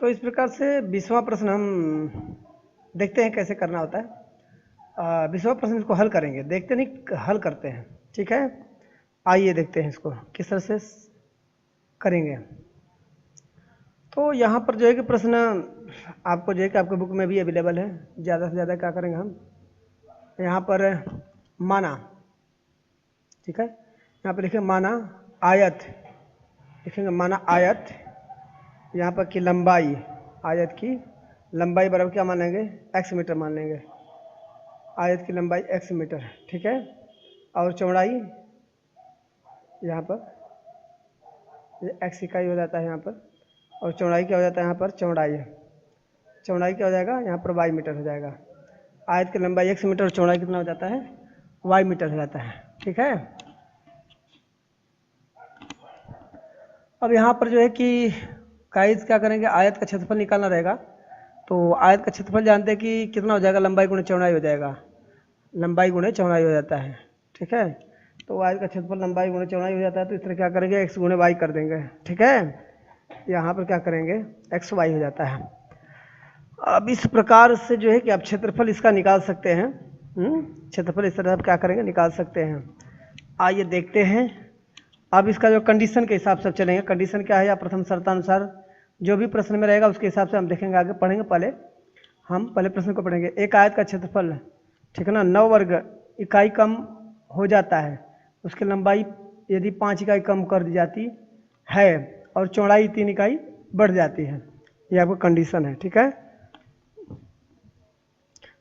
तो इस प्रकार से 20वां प्रश्न हम देखते हैं कैसे करना होता है। 20वां प्रश्न इसको हल करेंगे, देखते नहीं हल करते हैं, ठीक है। आइए देखते हैं इसको किस तरह से करेंगे। तो यहाँ पर जो है कि प्रश्न आपको जो है कि आपके बुक में भी अवेलेबल है, ज़्यादा से ज़्यादा क्या करेंगे हम यहाँ पर माना, ठीक है, यहाँ पर लिखें माना आयत, लिखेंगे माना आयत, यहाँ पर की लंबाई, आयत की लंबाई बराबर क्या मान लेंगे x मीटर मान लेंगे, आयत की लंबाई x मीटर, ठीक है, और चौड़ाई यहाँ पर x इकाई हो जाता है यहाँ पर, और चौड़ाई क्या हो जाता है यहाँ पर चौड़ाई क्या हो जाएगा यहाँ पर y मीटर हो जाएगा। आयत की लंबाई x मीटर और चौड़ाई कितना हो जाता है y मीटर हो जाता है, ठीक है। अब यहाँ पर जो है कि गाइस क्या करेंगे, आयत का क्षेत्रफल निकालना रहेगा। तो आयत का क्षेत्रफल जानते हैं कि कितना हो जाएगा, लंबाई गुणे चौड़ाई हो जाएगा, लंबाई गुणे चौड़ाई हो जाता है। ठीक है, तो आयत का क्षेत्रफल लंबाई गुणे चौड़ाई हो जाता है, तो इस तरह क्या करेंगे, एक्स गुणे वाई कर देंगे। ठीक है, यहाँ पर क्या करेंगे, एक्स वाई हो जाता है। अब इस प्रकार से जो है कि आप क्षेत्रफल इसका निकाल सकते हैं। क्षेत्रफल इस तरह आप क्या करेंगे, निकाल सकते हैं। आइए देखते हैं। अब इसका जो कंडीशन के हिसाब से चलेंगे, कंडीशन क्या है या प्रथम शर्तानुसार जो भी प्रश्न में रहेगा उसके हिसाब से हम देखेंगे, आगे पढ़ेंगे। पहले प्रश्न को पढ़ेंगे। एक आयत का क्षेत्रफल, ठीक है ना, 9 वर्ग इकाई कम हो जाता है, उसकी लंबाई यदि 5 इकाई कम कर दी जाती है और चौड़ाई 3 इकाई बढ़ जाती है, ये आपका कंडीशन है। ठीक है,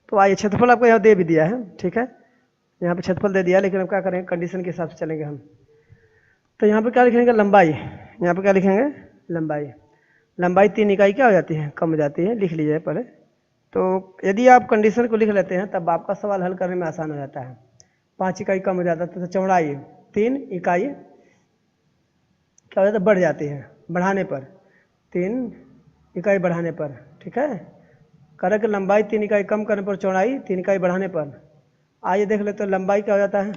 तो आइए क्षेत्रफल आपको यहाँ दे भी दिया है। ठीक है, यहाँ पे क्षेत्रफल दे दिया, लेकिन हम क्या करेंगे, कंडीशन के हिसाब से चलेंगे हम। तो यहाँ पे क्या लिखेंगे, लंबाई। यहाँ पे क्या लिखेंगे, लंबाई। लंबाई 3 इकाई क्या हो जाती है, कम हो जाती है, लिख लीजिए पहले। तो यदि आप कंडीशन को लिख लेते हैं तब आपका सवाल हल करने में आसान हो जाता है। 5 इकाई कम हो जाता है, तो चौड़ाई 3 इकाई क्या हो जाता है, बढ़ जाती है, बढ़ाने पर 3 इकाई बढ़ाने पर। ठीक है, करें कि लंबाई 3 इकाई कम करने पर, चौड़ाई 3 इकाई बढ़ाने पर। आइए देख लेते हैं, लंबाई क्या हो जाता है,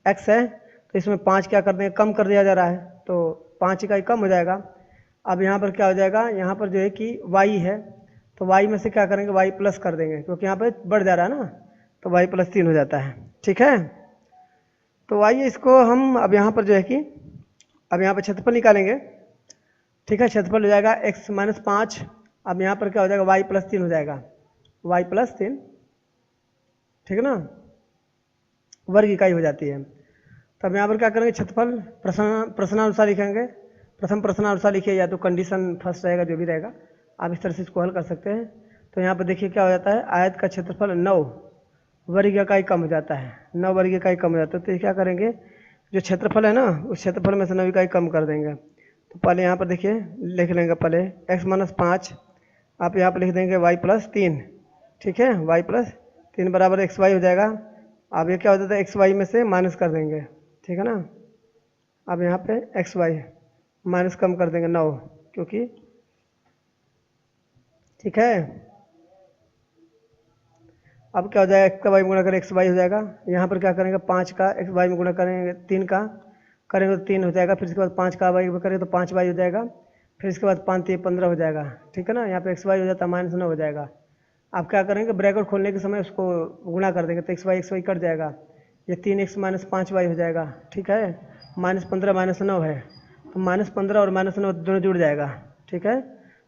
एक्स है, तो इसमें 5 क्या कर देंगे, कम कर दिया जा रहा है, तो 5 इकाई कम हो जाएगा। अब यहाँ पर क्या हो जाएगा, यहाँ पर जो है कि वाई है, तो वाई में से क्या करेंगे, वाई प्लस कर देंगे, क्योंकि यहाँ पे बढ़ जा रहा है ना, तो वाई प्लस 3 हो जाता है। ठीक है, तो आइए इसको हम अब यहाँ पर जो है कि अब यहाँ पर क्षेत्रफल निकालेंगे। ठीक है, क्षेत्रफल हो जाएगा एक्स माइनस 5। अब यहाँ पर क्या हो जाएगा, वाई प्लस 3 हो जाएगा, वाई प्लस 3। ठीक है ना, वर्ग इकाई हो जाती है। तब यहाँ पर क्या करेंगे, क्षेत्रफल प्रश्नानुसार लिखेंगे। प्रथम प्रश्नानुसार लिखिए, या तो कंडीशन फर्स्ट रहेगा, जो भी रहेगा आप इस तरह से इसको हल कर सकते हैं। तो यहाँ पर देखिए क्या हो जाता है, आयत का क्षेत्रफल 9 वर्ग इकाई कम हो जाता है, 9 वर्ग इकाई कम हो जाता है। तो क्या करेंगे, जो क्षेत्रफल है ना, उस क्षेत्रफल में से 9 इकाई कम कर देंगे। तो पहले यहाँ पर देखिए लिख लेंगे, पहले एक्स माइनस 5, आप यहाँ पर लिख देंगे वाई प्लस 3। ठीक है, वाई प्लस 3 बराबर एक्स वाई हो जाएगा। अब ये क्या हो जाता है, एक्स वाई में से माइनस कर देंगे। ठीक है ना, अब यहाँ पे एक्स वाई माइनस कम कर देंगे 9, क्योंकि ठीक है। अब क्या हो जाएगा, एक्स का वाई में गुणा करें एक्स वाई हो जाएगा। यहाँ पर क्या करेंगे, 5 का एक्स वाई में गुणा करेंगे, 3 का करेंगे तो 3 हो जाएगा। फिर इसके बाद 5 का वाई में करेंगे तो 5 वाई हो जाएगा। फिर इसके बाद 5 3 15 हो जाएगा। ठीक है ना, यहाँ पे एक्स वाई हो जाता है माइनस 9 हो जाएगा। आप क्या करेंगे, ब्रैकेट खोलने के समय उसको गुणा कर देंगे, तो एक्स वाई कट जाएगा, ये 3x माइनस 5 वाई हो जाएगा। ठीक है, माइनस 15 माइनस 9 है, तो माइनस 15 और माइनस 9 दोनों जुड़ जाएगा। ठीक है,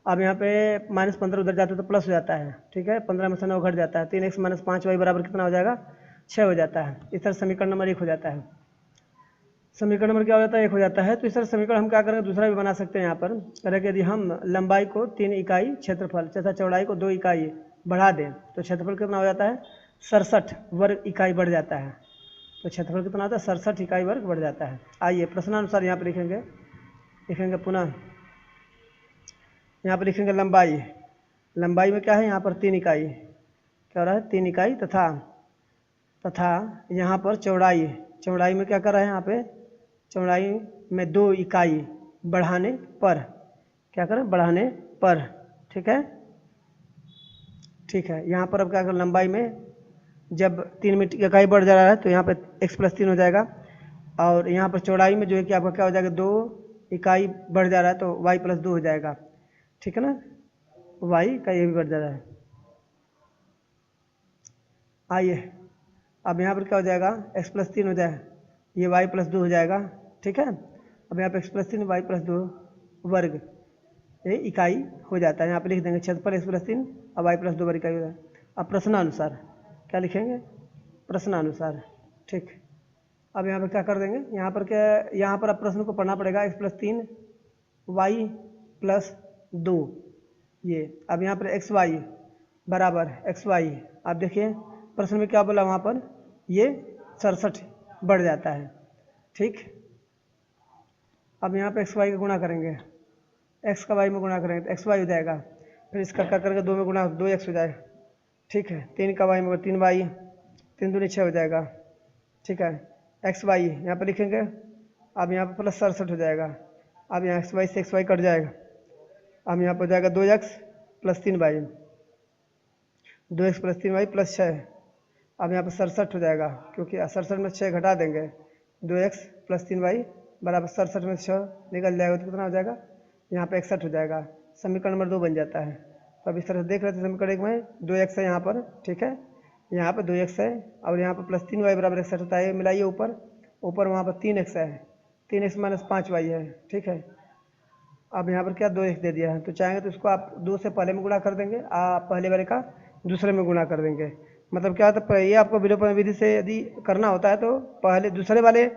अब यहाँ पे माइनस 15 उधर जाता है तो प्लस हो जाता है। ठीक है, 15 में से 9 घट जाता है, 3x माइनस 5 वाई बराबर कितना हो जाएगा, 6 हो जाता है। इस तरह समीकरण नंबर 1 हो जाता है। समीकरण नंबर क्या हो जाता है, 1 हो जाता है। तो इस तरह समीकरण हम क्या करेंगे, दूसरा भी बना सकते हैं। यहाँ पर करें कि यदि हम लंबाई को 3 इकाई, क्षेत्रफल तथा चौड़ाई को 2 इकाई बढ़ा दें, तो क्षेत्रफल कितना हो जाता है, 67 वर्ग इकाई बढ़ जाता है। तो क्षेत्रफल कितना होता है, 67 इकाई वर्ग बढ़ जाता है। आइए प्रश्नानुसार यहाँ पर लिखेंगे पुनः, यहाँ पर लिखेंगे लंबाई। लंबाई में क्या है, यहाँ पर 3 इकाई क्या हो रहा है, 3 इकाई तथा यहाँ पर चौड़ाई। चौड़ाई में क्या कर रहा है, यहाँ पे चौड़ाई में 2 इकाई बढ़ाने पर, क्या करें, बढ़ाने पर। ठीक है, ठीक है। यहाँ पर अब क्या करें, लंबाई में जब 3 इकाई बढ़ जा रहा है तो यहाँ पे x प्लस 3 हो जाएगा, और यहाँ पर चौड़ाई में जो है कि आपका क्या हो जाएगा, 2 इकाई बढ़ जा रहा है तो y प्लस 2 हो जाएगा। ठीक है ना, y का ये भी बढ़ जा रहा है। आइए अब यहाँ पर क्या हो जाएगा, x प्लस 3 हो जाए, ये y प्लस 2 हो जाएगा। ठीक है, अब यहाँ पे x प्लस 3 y प्लस 2 वर्ग ये इकाई हो जाता है। यहाँ पे लिख देंगे क्षेत्रफल x प्लस 3 और y प्लस 2 वर्ग इकाई हो जाता है। अब प्रश्नानुसार क्या लिखेंगे, प्रश्नानुसार। ठीक, अब यहाँ पर क्या कर देंगे, यहाँ पर क्या, यहाँ पर अब प्रश्न को पढ़ना पड़ेगा, x प्लस 3 y प्लस 2 ये। अब यहाँ पर एक्स वाई बराबर एक्स वाई, आप देखिए प्रश्न में क्या बोला, वहाँ पर ये 67 बढ़ जाता है। ठीक, अब यहाँ पे एक्स वाई का गुणा करेंगे, एक्स का वाई में गुणा करेंगे तो एक्स वाई हो जाएगा। फिर इसका क्या करेंगे, 2 में गुणा 2 एक्स हो जाए। ठीक है, 3 का वाई में 3 वाई, 3 दूनी 6 हो जाएगा। ठीक है, एक्स वाई यहाँ पर लिखेंगे, अब यहाँ पर प्लस 67 हो जाएगा। अब यहाँ एक्स वाई से एक्स वाई कट जाएगा। अब यहाँ पर हो जाएगा 2x plus 3y, 2x plus 3y plus 6। अब यहाँ पर 67 हो जाएगा, क्योंकि 67 में 6 घटा देंगे, 2x प्लस 3y बराबर 67 में 6 निकल जाएगा, तो कितना हो जाएगा, यहाँ पे 61 हो जाएगा। समीकरण नंबर 2 बन जाता है। तो अब इस तरह से देख रहे थे समीकरण 1 में 2x है यहाँ पर, ठीक है, यहाँ पर 2x है और यहाँ पर प्लस 3y बराबर 61 होता है। मिलाइए ऊपर ऊपर, वहाँ पर 3x है, 3x माइनस 5y है, ठीक है। अब यहाँ पर क्या 2x दे दिया है, तो चाहेंगे तो इसको आप 2 से पहले में गुणा कर देंगे, पहले वाले का दूसरे में गुणा कर देंगे। मतलब क्या होता है, ये आपको विलोपन विधि से यदि करना होता है तो पहले दूसरे वाले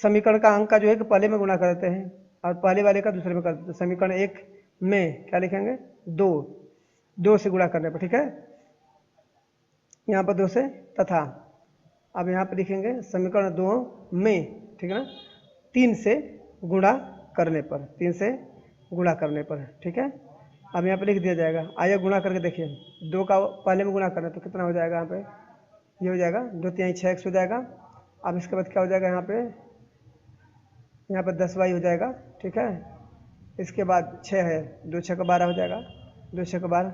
समीकरण का अंक का जो है कि पहले में गुणा कर देते हैं और पहले वाले का दूसरे में कर देते हैं। समीकरण 1 में क्या लिखेंगे, 2 से गुणा करने पर, ठीक है, यहाँ पर 2 से, तथा अब यहाँ पर लिखेंगे समीकरण 2 में, ठीक है ना, 3 से गुणा करने पर, 3 से गुणा करने पर, ठीक है। अब यहाँ पे लिख दिया जाएगा, आइए गुणा करके देखिए, 2 का पहले में गुणा करना तो कितना हो जाएगा, यहाँ पे ये हो जाएगा 2 3 6x हो जाएगा। अब इसके बाद क्या हो जाएगा, यहाँ पे 10y हो जाएगा, ठीक है। इसके बाद 6 है, 2 6 का 12 हो जाएगा, 2 6 का 12,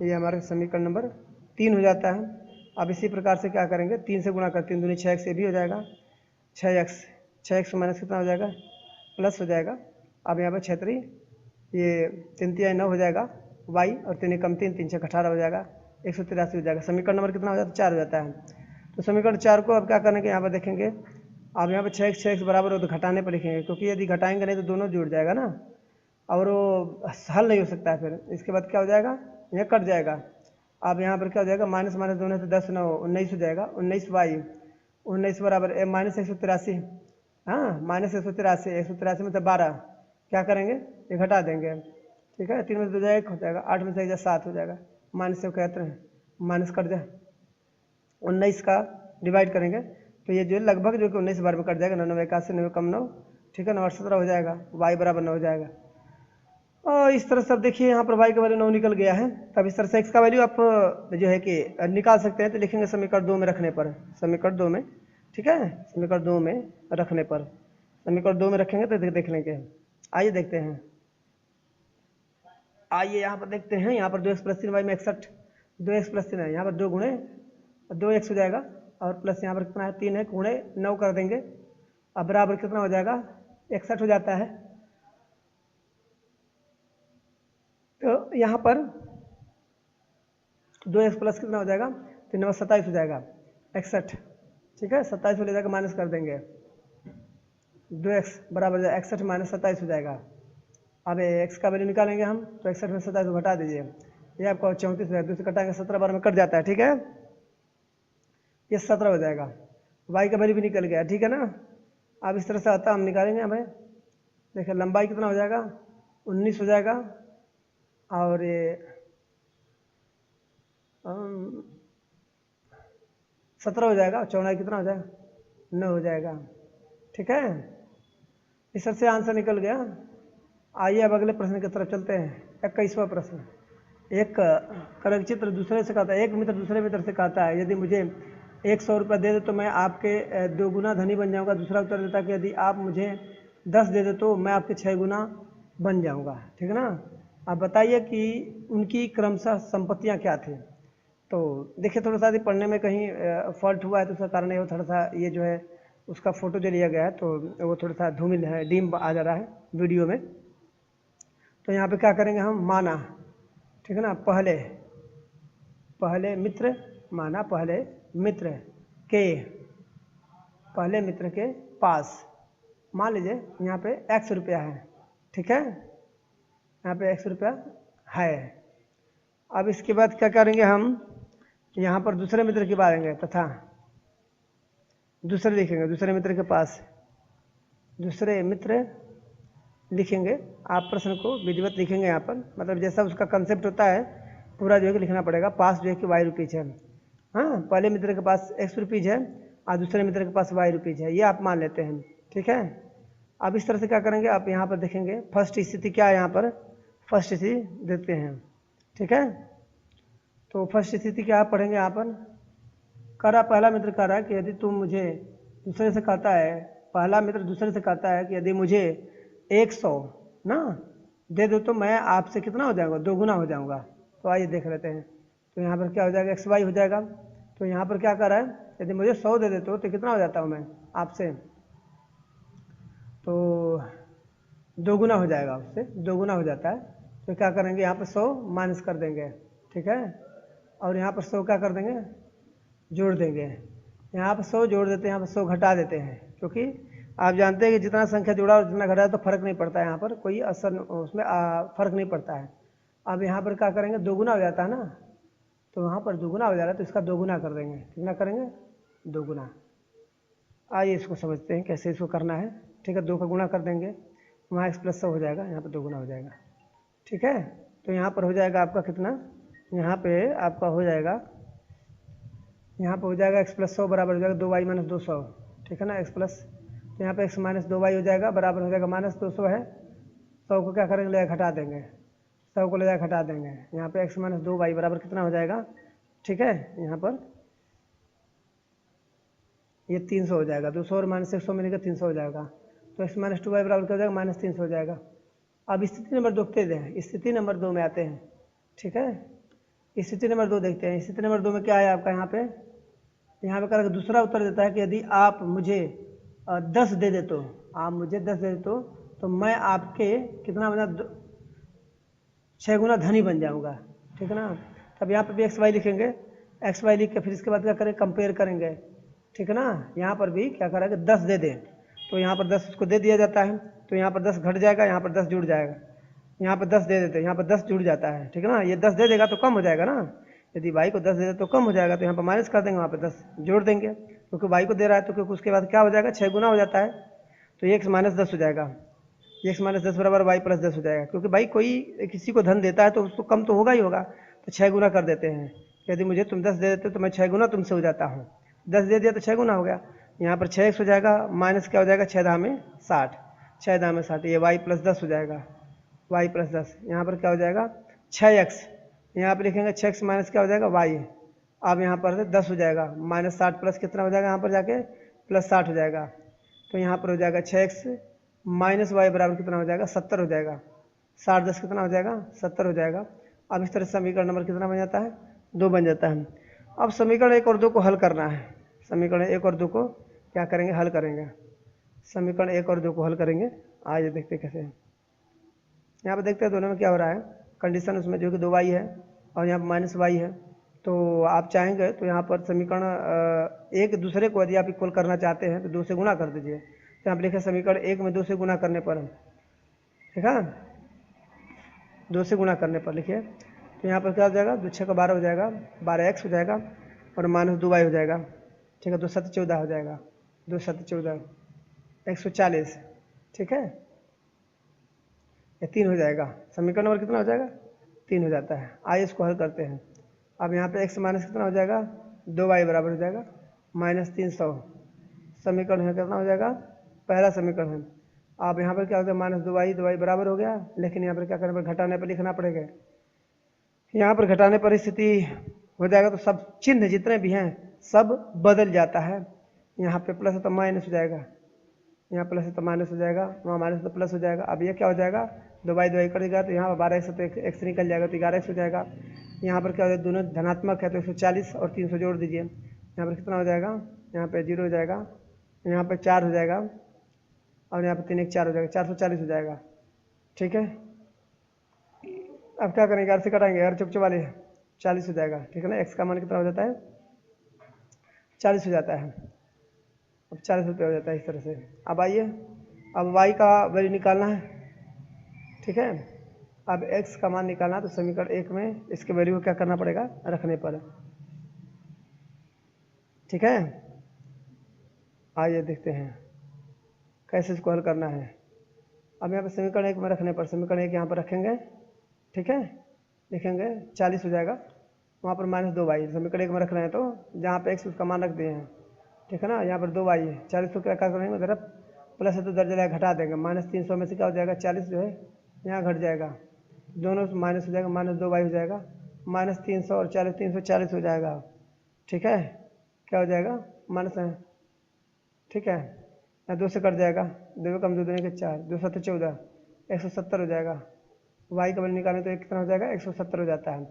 ये हमारे समीकरण नंबर 3 हो जाता है। अब इसी प्रकार से क्या करेंगे, 3 से गुणा कर, 3 दूनी 6x, ये भी हो जाएगा 6x माइनस कितना हो जाएगा, प्लस हो जाएगा। अब यहाँ पर 6 3 ये 3 3 9 हो जाएगा, y और 3 कम 3 3 6 18 हो जाएगा, 183 हो जाएगा। समीकरण नंबर कितना हो जाता है, 4 हो जाता है। तो समीकरण 4 को अब क्या करने के, यहाँ पर देखेंगे, अब यहाँ पर 6x बराबर हो तो घटाने पर लिखेंगे, क्योंकि यदि घटाएंगे नहीं तो दोनों जुड़ जाएगा ना, और वो हल नहीं हो सकता है फिर। इसके बाद क्या हो जाएगा, यह कट जाएगा। अब यहाँ पर क्या हो जाएगा, माइनस माइनस दोनों तो 10 9 19 हो जाएगा, 19y 19 बराबर माइनस 183, हाँ माइनस 183 में से 12 क्या करेंगे, ये घटा देंगे, ठीक है। 3 में से 2 जाएगा 1 हो जाएगा, 8 में से 1 7 हो जाएगा, माइनस से कहते हैं माइनस कट जाए, 19 का डिवाइड करेंगे तो ये जो है लगभग जो कि 19 बार में कट जाएगा, 9 81 9 कम 9, ठीक है, 9 8 17 हो जाएगा, y बराबर 9 हो जाएगा। और इस तरह से अब देखिए यहाँ पर y का वैल्यू 9 निकल गया है। तब इस तरह से x का वैल्यू आप जो है कि निकाल सकते हैं। तो लिखेंगे समीकरण 2 में रखने पर, समीकरण 2 में, ठीक है, समीकरण 2 में रखने पर, समीकरण 2 में रखेंगे तो देख लेंगे। आइए देखते हैं, आइए यहाँ पर देखते हैं, यहाँ पर 2x प्लस 3y में 61, 2x प्लस 3 है, यहाँ पर 2 गुणे 2x हो जाएगा और प्लस यहाँ पर कितना है 3 है, गुणे 9 कर देंगे, अब बराबर कितना हो जाएगा 61 हो जाता है। तो यहाँ पर 2x प्लस कितना हो जाएगा, 3 9 27 हो जाएगा, 61, ठीक है, 27 हो जाएगा, माइनस कर देंगे, 2x बराबर 61 माइनस 27 हो जाएगा। अब x का वैल्यू निकालेंगे हम, तो 61 में 27 घटा दीजिए, ये आपका 34 हो जाएगा, 2 से कटाएंगे 17 बार में कट जाता है, ठीक है, ये 17 हो जाएगा। y का वैल्यू भी निकल गया, ठीक है ना। अब इस तरह से आता हम निकालेंगे, हमें देखिए लंबाई कितना हो जाएगा, 19 हो जाएगा, और ये 17 हो जाएगा, चौड़ाई कितना हो जाएगा, 9 हो जाएगा, ठीक है। इस तरह से आंसर निकल गया। आइए अब अगले प्रश्न की तरफ चलते हैं। 21वां प्रश्न, एक करक चित्र दूसरे से कहता है, एक मित्र दूसरे मित्र से कहता है, यदि मुझे 100 रुपये दे दे तो मैं आपके 2 गुना धनी बन जाऊंगा। दूसरा उत्तर देता कि यदि आप मुझे 10 दे दे तो मैं आपके 6 गुना बन जाऊंगा, ठीक है ना। आप बताइए कि उनकी क्रमशः संपत्तियां क्या थी। तो देखिए थोड़ा सा पढ़ने में कहीं फॉल्ट हुआ है, तो उसका कारण ये थोड़ा सा ये जो है उसका फोटो जो लिया गया है तो वो थोड़ा सा धूमिल है, डीम आ जा रहा है वीडियो में। तो यहाँ पे क्या करेंगे हम, माना, ठीक है ना, पहले मित्र, माना पहले मित्र के पास, मान लीजिए यहाँ पे 100 रुपया है, ठीक है, यहाँ पे 100 रुपया है। अब इसके बाद क्या करेंगे हम, यहाँ पर दूसरे मित्र की बारेंगे, तथा दूसरे लिखेंगे, दूसरे मित्र के पास, दूसरे मित्र लिखेंगे। आप प्रश्न को विधिवत लिखेंगे यहाँ पर, मतलब जैसा उसका कंसेप्ट होता है पूरा जो है कि लिखना पड़ेगा। पास जो है कि y रुपीज है, हाँ, पहले मित्र के पास x रुपीज है और दूसरे मित्र के पास y रुपीज है, ये आप मान लेते हैं, ठीक है। अब इस तरह से क्या करेंगे, आप यहाँ पर देखेंगे फर्स्ट स्थिति क्या है, यहाँ पर फर्स्ट स्थिति देते हैं, ठीक है। तो फर्स्ट स्थिति क्या आप पढ़ेंगे, यहाँ पर पहला मित्र कह रहा है कि यदि तुम मुझे दूसरे से कहता है, पहला मित्र दूसरे से कहता है कि यदि मुझे 100 ना दे दो तो मैं आपसे कितना हो जाऊंगा, दोगुना हो जाऊंगा। तो आइए देख लेते हैं। तो यहाँ पर क्या हो जाएगा, XY हो जाएगा। तो यहाँ पर क्या कर रहा है, यदि मुझे 100 दे देते हो तो कितना हो जाता हूँ मैं आपसे, तो दोगुना हो जाएगा, उससे दोगुना हो जाता है। तो क्या करेंगे, यहाँ पर 100 माइनस कर देंगे, ठीक है, और यहाँ पर 100 क्या कर देंगे, जोड़ देंगे। यहाँ पर 100 जोड़ देते हैं, यहाँ पर 100 घटा देते हैं, क्योंकि आप जानते हैं कि जितना संख्या जुड़ा और जितना घटा तो फर्क नहीं पड़ता है, यहाँ पर कोई असर उसमें फर्क नहीं पड़ता है। अब यहाँ पर क्या करेंगे, दोगुना हो जाता है ना, तो वहाँ पर दोगुना हो जा रहा है तो इसका दोगुना कर देंगे। कितना करेंगे, दोगुना। आइए इसको समझते हैं कैसे इसको करना है। ठीक है, 2 का गुणा कर देंगे, वहाँ x + 100 हो जाएगा, यहाँ पर दोगुना हो जाएगा। ठीक है, तो यहाँ पर हो जाएगा आपका कितना, यहाँ पे आपका हो जाएगा, यहाँ पर हो जाएगा x + 100 बराबर हो जाएगा 2y - 200। ठीक है ना, x प्लस, तो यहाँ पे x - 2y हो जाएगा बराबर हो जाएगा -200 है। 100 को क्या करेंगे, ले घटा देंगे, 100 को ले जाकर घटा देंगे। यहाँ पे x - 2y बराबर कितना हो जाएगा, ठीक है, यहाँ पर ये 300 हो जाएगा। 200 और -100 मिलेगा 300 हो जाएगा। तो x - 2y बराबर क्या हो जाएगा, -300 हो जाएगा। अब स्थिति नंबर 2 देखते हैं, स्थिति नंबर 2 में आते हैं। ठीक है, स्थिति नंबर 2 देखते हैं। स्थिति नंबर 2 में क्या है आपका, यहाँ पे करके दूसरा उत्तर देता है कि यदि आप मुझे 10 दे दे तो, आप मुझे 10 दे दे तो मैं आपके कितना बना 6 गुना धनी बन जाऊंगा। ठीक है ना, तब यहाँ पर भी XY लिखेंगे, XY लिख के फिर इसके बाद क्या करें, कंपेयर करेंगे। ठीक है ना, यहाँ पर भी क्या करेंगे, 10 दे दें तो यहाँ पर 10 उसको दे दिया जाता है, तो यहाँ पर 10 घट जाएगा, यहाँ पर 10 जुड़ जाएगा। यहाँ पर 10 दे देते हैं, यहाँ पर 10 जुड़ जाता है। ठीक है ना, ये 10 दे देगा तो कम हो जाएगा ना, यदि y को 10 दे दे तो कम हो जाएगा, तो यहाँ पर माइनस कर देंगे, वहाँ पर 10 जोड़ देंगे, क्योंकि y को दे रहा है तो क्योंकि उसके बाद क्या हो जाएगा, 6 गुना हो जाता है, तो x - 10 हो जाएगा। x - 10 बराबर y + 10 हो जाएगा, क्योंकि भाई कोई किसी को धन देता है तो उसको कम तो होगा ही होगा, तो 6 गुना कर देते हैं। यदि मुझे तुम 10 दे देते हो तो मैं 6 गुना तुमसे हो जाता हूँ, 10 दे दिया तो 6 गुना हो गया। यहाँ पर 6x हो जाएगा, माइनस क्या हो जाएगा, 6 दाम में 60, 6 दाम में 60, ये y + 10 हो जाएगा, y + 10। यहाँ पर क्या हो जाएगा, 6x, यहाँ पर लिखेंगे 6x माइनस क्या हो जाएगा, y। अब यहाँ पर 10 हो जाएगा, -60 प्लस कितना हो जाएगा, यहाँ पर जाके +60 हो जाएगा। तो यहाँ पर हो जाएगा 6x - y बराबर कितना हो जाएगा, 70 हो जाएगा। 60 10 कितना हो जाएगा, 70 हो जाएगा। अब इस तरह से समीकरण नंबर कितना बन जाता है, 2 बन जाता है। अब समीकरण 1 और 2 को हल करना है। समीकरण 1 और 2 को क्या करेंगे, हल करेंगे। समीकरण 1 और 2 को हल करेंगे। आइए देखते हैं कैसे। यहाँ पर देखते हैं दोनों में क्या हो रहा है, कंडीशन उसमें जो कि 2y है और यहाँ पर -y है। तो आप चाहेंगे तो यहाँ पर समीकरण एक दूसरे को यदि आप इक्वल करना चाहते हैं तो 2 से गुणा कर दीजिए। तो यहाँ पर लिखे समीकरण 1 में 2 से गुणा करने पर, ठीक है, 2 से गुणा करने पर लिखिए, तो यहाँ पर क्या हो जाएगा, 2 × 6 = 12 हो जाएगा, 12x हो जाएगा और -2y हो जाएगा। ठीक है, 2 × 7 = 14 हो जाएगा, 2 × 7 = 14, 140। ठीक है, ये 3 हो जाएगा। समीकरण नंबर कितना हो जाएगा, 3 हो जाता है। आइए इसको हल करते हैं। अब यहाँ पे x माइनस कितना हो जाएगा, 2y बराबर हो जाएगा -300। समीकरण है कितना हो जाएगा, पहला समीकरण है। अब यहाँ पर क्या हो गया, -2y बराबर हो गया, लेकिन यहाँ पर क्या करना पड़ेगा, घटाने पर लिखना पड़ेगा। यहाँ पर घटाने पर स्थिति हो जाएगा तो सब चिन्ह जितने भी हैं सब बदल जाता है। यहाँ पे प्लस है तो माइनस हो जाएगा, यहाँ प्लस है तो माइनस हो जाएगा, वहाँ माइनस तो प्लस हो जाएगा। अब ये क्या हो जाएगा, 2y करेगा तो यहाँ पर 12x है तो x निकल जाएगा तो 11x हो जाएगा। यहाँ पर क्या हो जाएगा, दोनों धनात्मक है तो 140 और 300 जोड़ दीजिए, यहाँ पर कितना हो जाएगा, यहाँ पे 0 हो जाएगा, यहाँ पर 4 हो जाएगा और यहाँ पर 3 1 4 हो जाएगा, 440 हो जाएगा। ठीक है, अब क्या करेंगे, 11 से कटाएंगे, 11 चौक 44, 40 हो जाएगा। ठीक है ना, x का मान कितना हो जाता है, 40 हो जाता है। अब 40 रुपये हो जाता है इस तरह से। अब आइए, अब y का वैल्यू निकालना है। ठीक है, अब x का मान निकालना है तो समीकरण 1 में इसके वैल्यू को क्या करना पड़ेगा, रखने पर। ठीक है, आइए देखते हैं कैसे इसको हल करना है। अब यहाँ पर समीकरण 1 में रखने पर, समीकरण 1 यहाँ पर रखेंगे। ठीक है, लिखेंगे 40 हो जाएगा, वहाँ पर -2y समीकरण 1 में रख रहे हैं तो जहाँ पे x उसका मान रख दिए हैं। ठीक है ना, यहाँ पर 2y है, 40 को क्या करेंगे उधर प्लस है तो उधर जगह घटा देंगे, -300 में से क्या हो जाएगा, 40 जो है यहाँ घट जाएगा, दोनों माइनस हो जाएगा, -2y हो जाएगा, -300 और 40, 340 हो जाएगा। ठीक है, क्या हो जाएगा, माइनस है। ठीक है, या 2 से कट जाएगा, 2 कम 2 दूनी के 4, 2 7 14, 170 हो जाएगा। वाई का वैल्यू निकालें तो कितना हो जाएगा, 170 हो जाता है।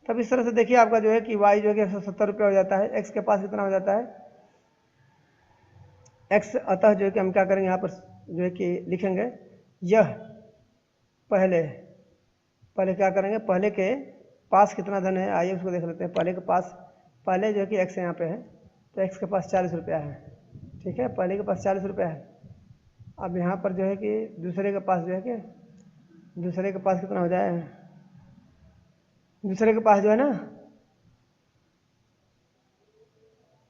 तब इस तरह से देखिए आपका जो है कि वाई जो है कि 170 रुपये हो जाता है। एक्स के पास कितना हो जाता है, एक्स, अतः जो है कि हम क्या करेंगे यहाँ पर जो है कि लिखेंगे यह पहले क्या करेंगे, पहले के पास कितना धन है, आइए उसको देख लेते हैं। पहले के पास, पहले जो है कि एक्स यहाँ पे है तो एक्स के पास 40 रुपया है, ठीक है, पहले के पास 40 रुपया है। अब यहाँ पर जो है कि दूसरे के पास जो है कि दूसरे के पास कितना हो जाए, दूसरे के पास जो है ना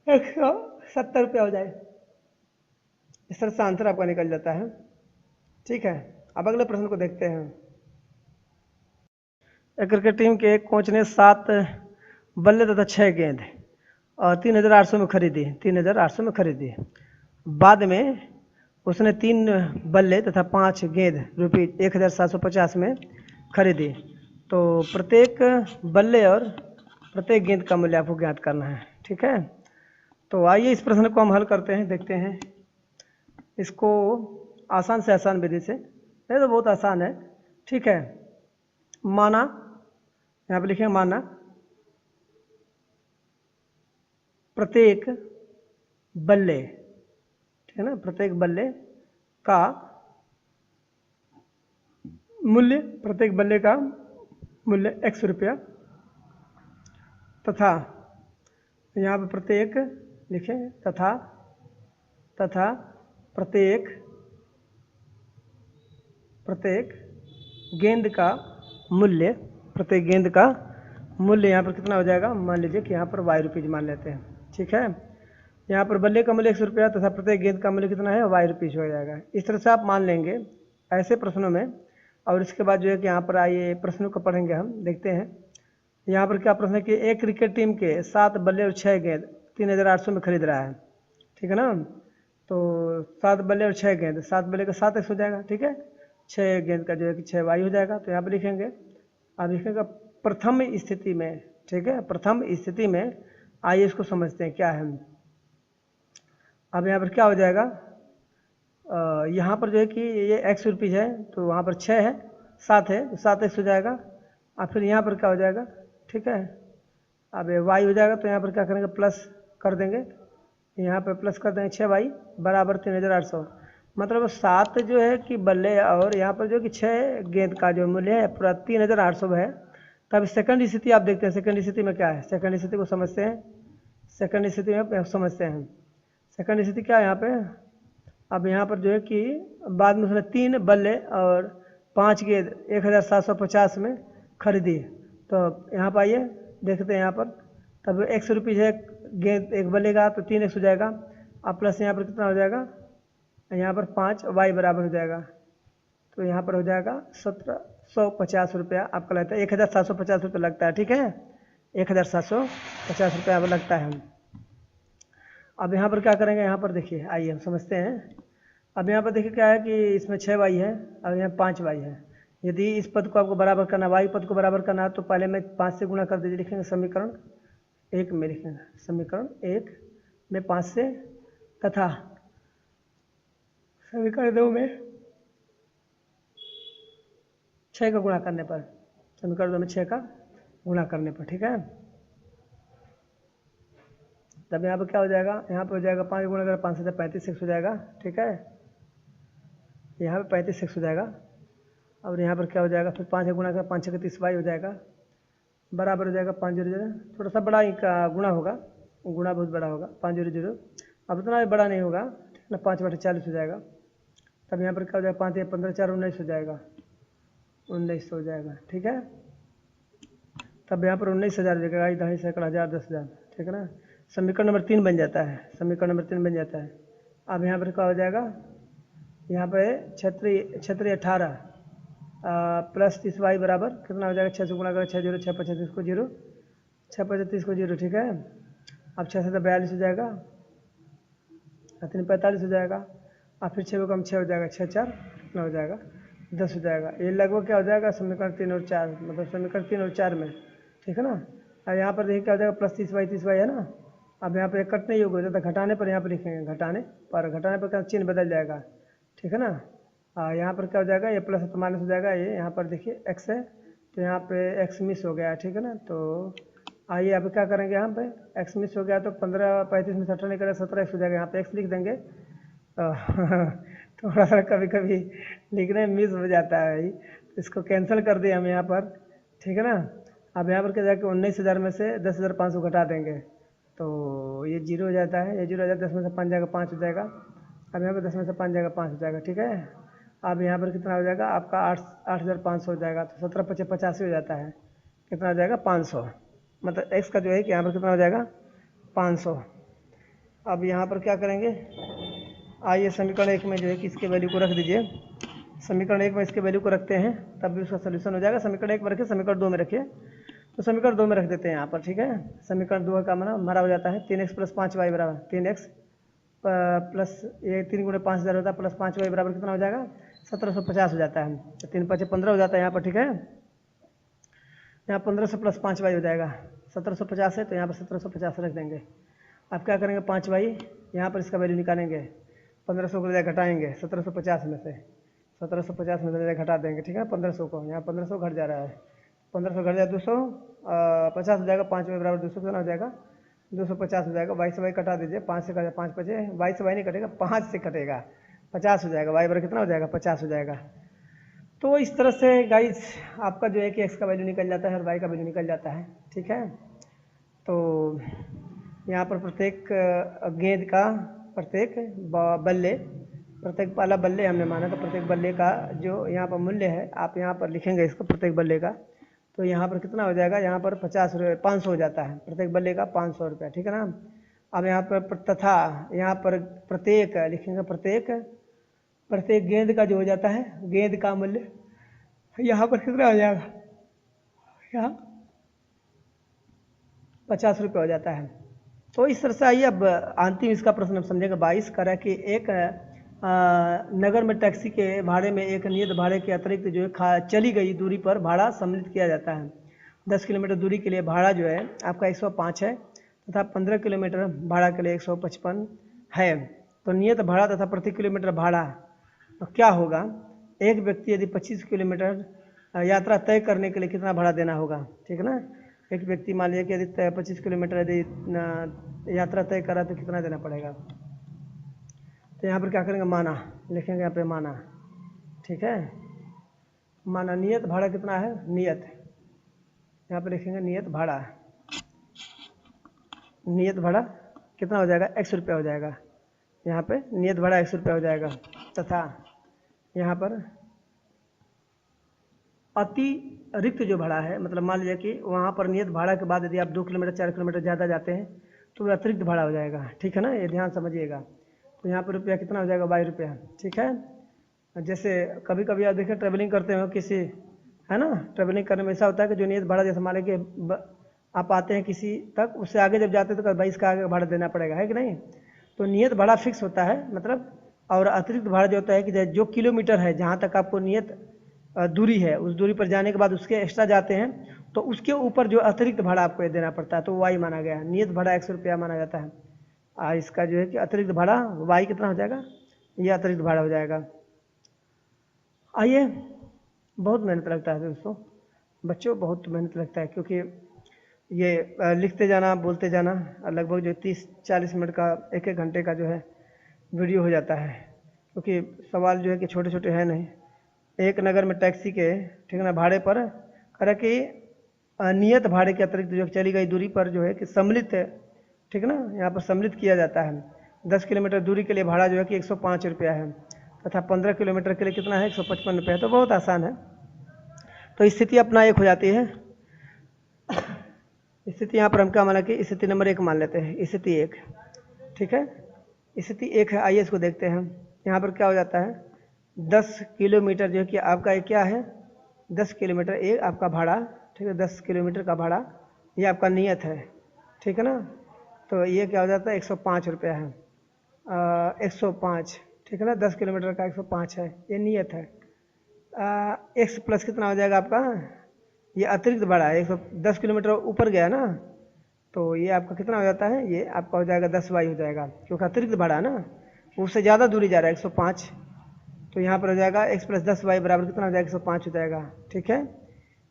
170 रुपया हो जाए। इस तरह से आंसर आपका निकल जाता है, ठीक है। अब अगले प्रश्न को देखते हैं। एक क्रिकेट टीम के कोच ने 7 बल्ले तथा 6 गेंद और 3,800 में खरीदी, 3,800 में खरीदी। बाद में उसने 3 बल्ले तथा 5 गेंद रुपये 1,750 में खरीदी। तो प्रत्येक बल्ले और प्रत्येक गेंद का मूल्य आपको ज्ञात करना है, ठीक है। तो आइए इस प्रश्न को हम हल करते हैं, देखते हैं इसको आसान से आसान विधि से। ये तो बहुत आसान है, ठीक है। माना, यहाँ पे लिखेंगे माना प्रत्येक बल्ले, ठीक है ना, प्रत्येक बल्ले का मूल्य, प्रत्येक बल्ले का मूल्य x रुपया, तथा यहाँ पे प्रत्येक लिखें तथा प्रत्येक गेंद का मूल्य, प्रत्येक गेंद का मूल्य यहाँ पर कितना हो जाएगा, मान लीजिए कि यहाँ पर y रुपीज मान लेते हैं, ठीक है। यहाँ पर बल्ले का मूल्य 100 रुपया तथा प्रत्येक गेंद का मूल्य कितना है, y रुपीज हो जाएगा। इस तरह से आप मान लेंगे ऐसे प्रश्नों में। और इसके बाद जो है कि यहाँ पर आइए प्रश्नों को पढ़ेंगे हम, देखते हैं यहाँ पर क्या प्रश्न है कि एक क्रिकेट टीम के 7 बल्ले और 6 गेंद 3,800 में खरीद रहा है, ठीक है ना। तो 7 बल्ले और 6 गेंद, 7 बल्ले का 7 एक्स हो जाएगा, ठीक है, 6 गेंद का जो है कि 6 वाई हो जाएगा। तो यहाँ पर लिखेंगे, अब लिखेंगे प्रथम स्थिति में, ठीक है, प्रथम स्थिति में। आइए इसको समझते हैं क्या है। अब यहाँ पर क्या हो जाएगा, यहाँ पर जो है कि ये एक्स रुपीज है तो वहाँ पर 6 है, 7 है तो 7 एक्स हो जाएगा। और फिर यहाँ पर क्या हो जाएगा, ठीक है, अब ये वाई हो जाएगा तो यहाँ पर क्या करेंगे, प्लस कर देंगे, यहाँ पर प्लस कर देंगे 6 वाई बराबर 3,800। मतलब 7 जो है कि बल्ले और यहाँ पर जो कि 6 गेंद का जो मूल्य है पूरा 3,800 है। तब सेकंड स्थिति आप देखते हैं, सेकंड स्थिति में क्या है, सेकंड स्थिति को समझते हैं। सेकंड स्थिति में समझते हैं, सेकंड स्थिति क्या है यहाँ पे। अब यहाँ पर जो है कि बाद में उसने 3 बल्ले और 5 गेंद 1,750 में खरीदी। तो यहाँ पर आइए देखते हैं यहाँ पर, तब x रुपीज है गेंद एक बल्ले का तो 3x हो जाएगा। अब प्लस यहाँ पर कितना हो जाएगा, यहाँ पर 5 y बराबर हो जाएगा। तो यहाँ पर हो जाएगा 1,750 रुपया आपका लगता है, 1,750 रुपया लगता है, ठीक है, 1,750 रुपया लगता है। अब यहाँ पर क्या करेंगे, यहाँ पर देखिए आइए हम समझते हैं। अब यहाँ पर देखिए क्या है कि इसमें 6 वाई है और यहाँ 5 वाई है। यदि इस पद को आपको बराबर करना, वाई पद को बराबर करना है तो पहले में 5 से गुणा कर दीजिए, लिखेंगे समीकरण 1 में, लिखेंगे समीकरण 1 में 5 से, तथा समीकरण 2 में 6 का गुणा करने पर, समीकरण 2 में 6 का गुणा करने पर, ठीक है। तब यहाँ पर क्या हो जाएगा, यहाँ पर हो जाएगा 5 गुणा कर 5 से 35x हो जाएगा, ठीक है, यहाँ पे 35x हो जाएगा। और यहाँ पर क्या हो जाएगा, फिर 5 गुणा कर 5 6 30 वाई हो जाएगा बराबर हो जाएगा 5 0 0, थोड़ा सा बड़ा का गुणा होगा, गुणा बहुत बड़ा होगा 5 0 0। अब इतना भी बड़ा नहीं होगा, ठीक है ना, 5 बटे 40 हो जाएगा। तब यहाँ पर क्या हो जाएगा, 5 15 4 19 हो जाएगा, 19 हो जाएगा, ठीक है। तब यहाँ पर 19,000 हो जाएगा, 2.5 सैकड़ा 1000 10,000, ठीक है ना। समीकरण नंबर 3 बन जाता है, समीकरण नंबर 3 बन जाता है। अब यहाँ पर क्या हो जाएगा, यहाँ पे छत्री 18 प्लस 30 वाई बराबर कितना हो जाएगा, 6 से गुणा करें 6 0 6 25 को 0 6 25 को 0, ठीक है। अब 6 से 42 हो जाएगा, 3 45 हो जाएगा। अब फिर 6 कम 6 हो जाएगा, 6 4 कितना हो जाएगा, 10 हो जाएगा। ये लगभग क्या हो जाएगा, समीकरण 3 और 4, मतलब समीकरण 3 और 4 में, ठीक है ना। अब यहाँ पर देखिए क्या हो जाएगा, प्लस 30 वाई है ना, अब यहाँ पे कटने योग्य हो जाता है, घटाने पर यहाँ पर लिखेंगे, घटाने पर क्या चिन्ह बदल जाएगा, ठीक है ना। यहाँ पर क्या हो जाएगा, ये प्लस तो माइनस हो जाएगा, ये यहाँ पर देखिए एक्स है तो यहाँ पे एक्स मिस हो गया, ठीक है ना। तो आइए अब क्या करेंगे, यहाँ पे एक्स मिस हो गया तो 15 35 में 18 निकलेगा, 17 एक्स हो जाएगा, यहाँ पे एक्स लिख देंगे। थोड़ा सा कभी कभी लिखने में मिस हो जाता है भाई, तो इसको कैंसिल कर दिए हम यहाँ पर, ठीक है ना। अब यहाँ पर क्या जाके 19,000 में से 10,500 घटा देंगे तो ये जीरो हो जाता है, ये जीरो हो जाता है, 10 में से 5 जाएगा 5 हो जाएगा। अब यहाँ पर 10 में से 5 जाएगा 5 हो जाएगा, ठीक है। अब यहाँ पर कितना हो जाएगा आपका 8,500 हो जाएगा, तो 17 × 5 = 85 हो जाता है, कितना हो जाएगा 500, मतलब एक्स का जो है कि यहाँ पर कितना हो जाएगा 500। अब यहाँ पर क्या करेंगे, आइए समीकरण 1 में जो है कि इसके वैल्यू को रख दीजिए, समीकरण 1 में इसके वैल्यू को रखते हैं तब भी उसका सोल्यूशन हो जाएगा। समीकरण 1 में रखिए, समीकरण 2 में रखिए, तो समीकरण 2 में रख देते हैं यहाँ पर, ठीक है। समीकरण 2 का हमारा हो जाता है 3x + 5y बराबर 3x प्लस ये 3 × 5,000 होता है प्लस 5y बराबर कितना हो जाएगा 1750 हो जाता है, तो 3 × 5 = 15 हो जाता है यहाँ पर, ठीक है। यहाँ 1500 + 5y हो जाएगा 1750 है, तो यहाँ पर 1750 रख देंगे। अब क्या करेंगे 5y यहाँ पर इसका वैल्यू निकालेंगे, 1500 को घटाएंगे 1750 में से, 1750 में से घटा देंगे, ठीक है। 1500 को यहाँ 1500 घट जा रहा है, 1500 घट जाए 250 हो जाएगा, 5y बराबर 200 कितना हो जाएगा 250 हो जाएगा। y से y कटा दीजिए, 5 से कटा 5 बचे, y से y नहीं कटेगा 5 से कटेगा 50 हो जाएगा, y बराबर कितना हो जाएगा 50 हो जाएगा। तो इस तरह से गाइस आपका जो है कि x का वैल्यू निकल जाता है और y का वैल्यू निकल जाता है, ठीक है। तो यहाँ पर प्रत्येक गेंद का प्रत्येक बल्ले, प्रत्येक पाला बल्ले हमने माना, तो प्रत्येक बल्ले का जो यहाँ पर मूल्य है आप यहाँ पर लिखेंगे इसको प्रत्येक बल्ले का, तो यहाँ पर कितना हो जाएगा, यहाँ पर 50 रुपये 500 हो जाता है, प्रत्येक बल्ले का 500 रुपया, ठीक है ना। अब यहाँ पर तथा यहाँ पर प्रत्येक लिखेंगे, प्रत्येक गेंद का जो हो जाता है, गेंद का मूल्य यहाँ पर कितना हो जाएगा, यहाँ 50 रुपये हो जाता है। तो इस तरह से आइए अब अंतिम इसका प्रश्न हम समझेंगे 22 करा कि एक नगर में टैक्सी के भाड़े में एक नियत भाड़े के अतिरिक्त जो है चली गई दूरी पर भाड़ा सम्मिलित किया जाता है। 10 किलोमीटर दूरी के लिए भाड़ा जो है आपका 105 है तथा 15 किलोमीटर भाड़ा के लिए 155 है। तो नियत भाड़ा तथा प्रति किलोमीटर भाड़ा क्या होगा, एक व्यक्ति यदि 25 किलोमीटर यात्रा तय करने के लिए कितना भाड़ा देना होगा, ठीक है ना। एक व्यक्ति मान लिया कि यदि 25 किलोमीटर यदि यात्रा तय करा तो कितना देना पड़ेगा, तो यहाँ पर क्या करेंगे माना लिखेंगे, यहाँ पे माना, ठीक है। माना नियत भाड़ा कितना है, नियत यहाँ पे लिखेंगे नियत भाड़ा, नियत भाड़ा कितना हो जाएगा 100 रुपया हो जाएगा, यहाँ पे नियत भाड़ा 100 रुपया हो जाएगा। तथा यहाँ पर अतिरिक्त जो भाड़ा है, मतलब मान लीजिए कि वहाँ पर नियत भाड़ा के बाद यदि आप 2 किलोमीटर 4 किलोमीटर ज़्यादा जाते हैं तो वो अतिरिक्त भाड़ा हो जाएगा, ठीक है ना, ये ध्यान समझिएगा। तो यहाँ पर रुपया कितना हो जाएगा 22 रुपया, ठीक है। जैसे कभी कभी आप देखिए ट्रैवलिंग करते हो किसी, है ना, ट्रैवलिंग करने में ऐसा होता है कि जो नियत भाड़ा जैसे मान लीजिए कि आप आते हैं किसी तक, उससे आगे जब जाते हैं तो भाई इसका आगे भाड़ा देना पड़ेगा, है कि नहीं। तो नियत भाड़ा फिक्स होता है मतलब, और अतिरिक्त भाड़ा जो होता है कि जो किलोमीटर है जहाँ तक आपको नियत दूरी है उस दूरी पर जाने के बाद उसके एक्स्ट्रा जाते हैं तो उसके ऊपर जो अतिरिक्त भाड़ा आपको देना पड़ता है, तो वाई माना गया है। नियत भाड़ा 100 रुपया माना जाता है। इसका जो है कि अतिरिक्त भाड़ा वाई कितना हो जाएगा, ये अतिरिक्त भाड़ा हो जाएगा। आइए, बहुत मेहनत लगता है दोस्तों, बच्चों बहुत मेहनत लगता है, क्योंकि ये लिखते जाना बोलते जाना लगभग जो 30-40 मिनट का 1-1 घंटे का जो है वीडियो हो जाता है, क्योंकि सवाल जो है कि छोटे छोटे हैं नहीं। एक नगर में टैक्सी के, ठीक है ना, भाड़े पर करा कि नियत भाड़े के अतिरिक्त जो चली गई दूरी पर जो है कि सम्मिलित, ठीक है ना, यहाँ पर सम्मिलित किया जाता है। 10 किलोमीटर दूरी के लिए भाड़ा जो है कि 105 रुपया है तथा 15 किलोमीटर के लिए कितना है 155 रुपया है। तो बहुत आसान है। तो स्थिति अपना एक हो जाती है। स्थिति यहाँ पर हम क्या माना कि स्थिति नंबर 1 मान लेते हैं, स्थिति 1, ठीक है, स्थिति 1 है। आइए इसको देखते हैं। यहाँ पर क्या हो जाता है 10 किलोमीटर जो है कि आपका ये क्या है 10 किलोमीटर एक आपका भाड़ा, ठीक है, 10 किलोमीटर का भाड़ा ये आपका नियत है, ठीक है ना। तो ये क्या हो जाता है 105 रुपया है, 105, ठीक है ना, 10 किलोमीटर का 105 है, ये नियत है। एक्स प्लस कितना हो जाएगा आपका, ये अतिरिक्त भाड़ा है, 110 किलोमीटर ऊपर गया ना, तो ये आपका कितना हो जाता है, ये आपका हो जाएगा 10y हो जाएगा, क्योंकि अतिरिक्त भाड़ा है ना, उससे ज़्यादा दूरी जा रहा है 105। तो यहाँ पर हो जाएगा x + 10y बराबर कितना हो जाएगा, 105 हो जाएगा। ठीक है,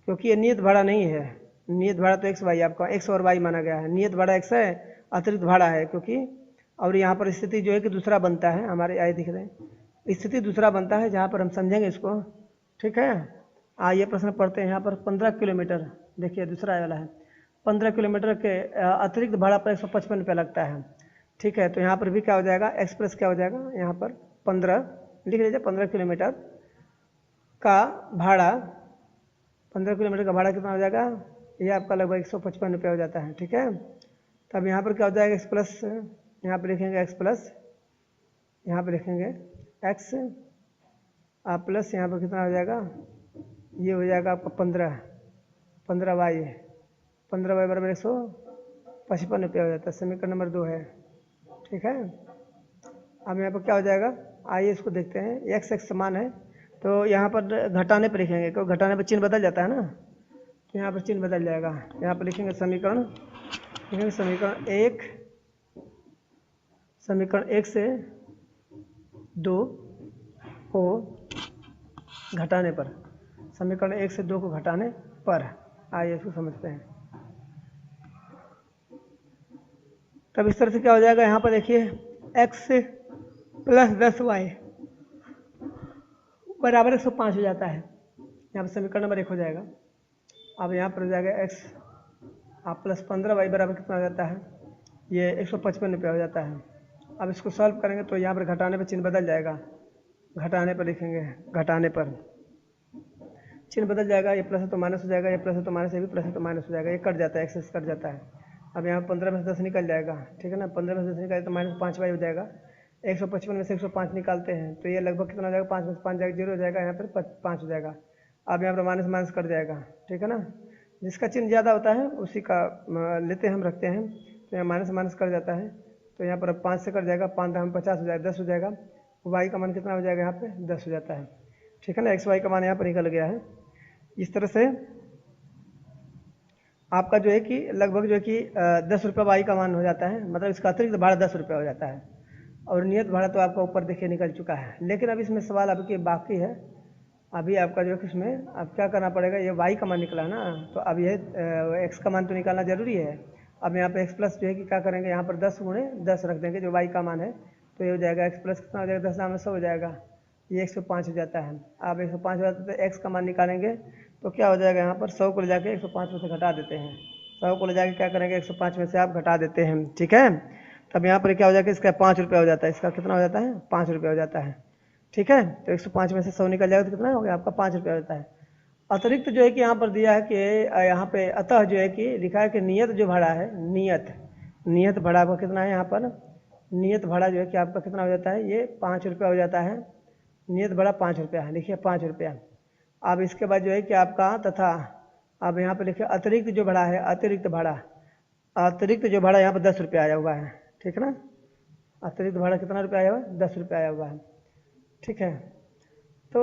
क्योंकि ये नियत भाड़ा नहीं है, नियत भाड़ा तो x y आपका x और y माना गया है, नियत भाड़ा x है, अतिरिक्त भाड़ा है क्योंकि। और यहाँ पर स्थिति जो है कि दूसरा बनता है, हमारे आए दिख रहे हैं, स्थिति दूसरा बनता है जहाँ पर हम समझेंगे इसको। ठीक है, आइए प्रश्न पढ़ते हैं। यहाँ पर 15 किलोमीटर, देखिए दूसरा वाला है, 15 किलोमीटर के अतिरिक्त भाड़ा पर 155 रुपये लगता है। ठीक है, तो यहाँ पर भी क्या हो जाएगा, x प्लस क्या हो जाएगा, यहाँ पर 15 लिख लीजिए, 15 किलोमीटर का भाड़ा, 15 किलोमीटर का भाड़ा कितना हो जाएगा, ये आपका लगभग 155 रुपये हो जाता है। ठीक है, तब यहाँ पर क्या हो जाएगा, x प्लस, यहाँ पर लिखेंगे x प्लस, यहाँ पर लिखेंगे x प्लस, यहाँ पर कितना हो जाएगा, ये हो जाएगा आपका 15y, 15y बराबर 155 रुपये हो जाता है। समीकरण नंबर 2 है। ठीक है, अब यहाँ पर क्या हो जाएगा, आइए इसको देखते हैं। x समान है तो यहाँ पर घटाने पर लिखेंगे, क्योंकि घटाने पर चिन्ह बदल जाता है ना, तो यहाँ पर चिन्ह बदल जाएगा। यहाँ पर लिखेंगे समीकरण, लिखेंगे समीकरण 1 से 2 को घटाने पर, समीकरण 1 से 2 को घटाने पर, आइए इसको समझते हैं। तब इस तरह से क्या हो जाएगा, यहाँ पर देखिए x + 10y बराबर 105 हो जाता है। यहाँ पर समीकरण नंबर 1 हो जाएगा। अब यहाँ पर हो जाएगा x + 15y बराबर कितना हो जाता है, ये 155 रुपये हो जाता है। अब इसको सॉल्व करेंगे तो यहाँ पर घटाने पर चिन्ह बदल जाएगा, घटाने पर लिखेंगे, घटाने पर चिन्ह बदल जाएगा, ये प्लस है तो माइनस हो जाएगा, ये प्लस है तो माइनस, ये भी प्लस है तो माइनस हो जाएगा, ये कट जाता है, एक्सेस कट जाता है। अब यहाँ 15 में से 10 निकल जाएगा। ठीक है ना, 15 में से 10 निकाले तो -5y हो जाएगा। 155 में से 105 निकालते हैं तो ये लगभग कितना हो जाएगा, 5 में से 5 जाएगा, 0 हो जाएगा, यहाँ पर 5 हो जाएगा। अब यहाँ पर माइनस माइनस कट जाएगा। ठीक है ना, जिसका चिन्ह ज़्यादा होता है उसी का लेते हम रखते हैं, तो यहाँ माइनस माइनस कट जाता है, तो यहाँ पर 5 से कट जाएगा, 5 दाम 50 हो जाएगा, 10 हो जाएगा। y का मान कितना हो जाएगा, यहाँ पे 10 हो जाता है। ठीक है ना, xy का मान यहाँ पर निकल गया है। इस तरह से आपका जो है कि लगभग जो है कि 10 रुपये y का मान हो जाता है, मतलब इसका अतिरिक्त भाड़ा 10 रुपये हो जाता है। और नियत भाड़ा तो आपका ऊपर देखिए निकल चुका है, लेकिन अब इसमें सवाल आपके बाकी है। अभी आपका जो है इसमें अब क्या करना पड़ेगा, ये y का मान निकला ना, तो अब ये x का मान तो निकालना जरूरी है। अब यहाँ पे x प्लस जो है कि क्या करेंगे, यहाँ पर 10 × 10 रख देंगे जो y का मान है, तो ये हो जाएगा x प्लस कितना हो जाएगा, 10 दाम 100 हो जाएगा, ये 105 हो जाता है। अब 105 हो जाता है तो x का मान निकालेंगे तो क्या हो जाएगा, यहाँ पर 100 को ले जाके 105 में से घटा देते हैं, 100 को ले जाके क्या करेंगे, 105 में से आप घटा देते हैं। ठीक है, तब यहाँ पर क्या हो जाएगा, इसका 5 रुपये हो जाता है, इसका कितना हो जाता है, 5 रुपये हो जाता है। ठीक है, तो 105 में से 100 निकल जाएगा तो कितना हो गया आपका, 5 रुपये हो जाता है। अतिरिक्त जो है कि यहाँ पर दिया है कि यहाँ पे अतः जो है कि लिखा है कि नियत जो भाड़ा है, नियत भाड़ा आपका कितना है, यहाँ पर नियत भाड़ा जो है कि आपका कितना हो जाता है, ये 5 रुपये हो जाता है। नियत भाड़ा 5 रुपया है, लिखिए 5 रुपया। अब इसके बाद जो है कि आपका तथा, अब यहाँ पर लिखिए अतिरिक्त जो भाड़ा है, अतिरिक्त जो भाड़ा यहाँ पर 10 रुपये आया हुआ है। ठीक है ना, अतिरिक्त भाड़ा कितना रुपये आया हुआ है, 10 रुपये आया हुआ है। ठीक है, तो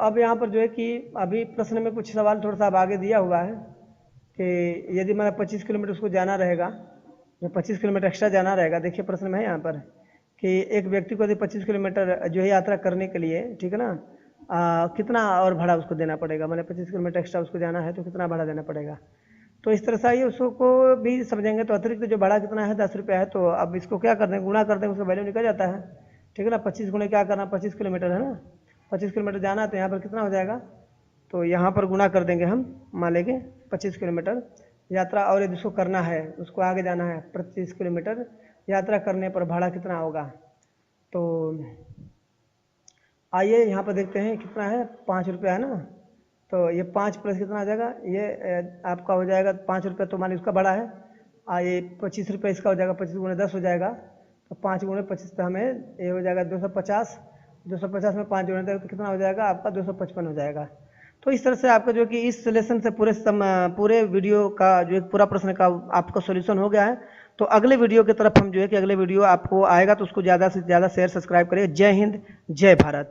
अब यहाँ पर जो है कि अभी प्रश्न में कुछ सवाल थोड़ा सा अब आगे दिया हुआ है कि यदि मेरा 25 किलोमीटर उसको जाना रहेगा, जो 25 किलोमीटर एक्स्ट्रा जाना रहेगा, देखिए प्रश्न में है यहाँ पर कि एक व्यक्ति को यदि 25 किलोमीटर जो है यात्रा करने के लिए, ठीक है ना, कितना और भाड़ा उसको देना पड़ेगा, मैंने 25 किलोमीटर एक्स्ट्रा उसको जाना है तो कितना भाड़ा देना पड़ेगा। तो इस तरह से आइए उसको भी समझेंगे। तो अतिरिक्त जो भाड़ा कितना है, 10 रुपये है, तो अब इसको क्या कर देंगे, गुणा कर देंगे, उसका वैल्यू निकल जाता है। ठीक है ना, 25 गुणे क्या करना, 25 किलोमीटर है ना, 25 किलोमीटर जाना है तो यहाँ पर कितना हो जाएगा, तो यहाँ पर गुणा कर देंगे हम, मान लेंगे 25 किलोमीटर यात्रा, और यदि उसको करना है, उसको आगे जाना है 25 किलोमीटर यात्रा करने पर भाड़ा कितना होगा। तो आइए यहाँ पर देखते हैं कितना है, 5 रुपये है ना, तो ये 5 प्लस कितना आ जाएगा, ये आपका हो जाएगा 5 रुपये, तो मान उसका भाड़ा है, ये 25 रुपये इसका हो जाएगा, 25 गुणे 10 हो जाएगा, तो 5 गुणे 25 तो हमें ये हो जाएगा 250, 250 में 5 जोड़ने तक तो कितना हो जाएगा आपका, 255 हो जाएगा। तो इस तरह से आपका जो कि इस लेसन से पूरे वीडियो का जो एक पूरा प्रश्न का आपका सॉल्यूशन हो गया है। तो अगले वीडियो की तरफ हम जो है कि अगले वीडियो आपको आएगा तो उसको ज़्यादा से ज़्यादा शेयर सब्सक्राइब करिए। जय हिंद, जय भारत।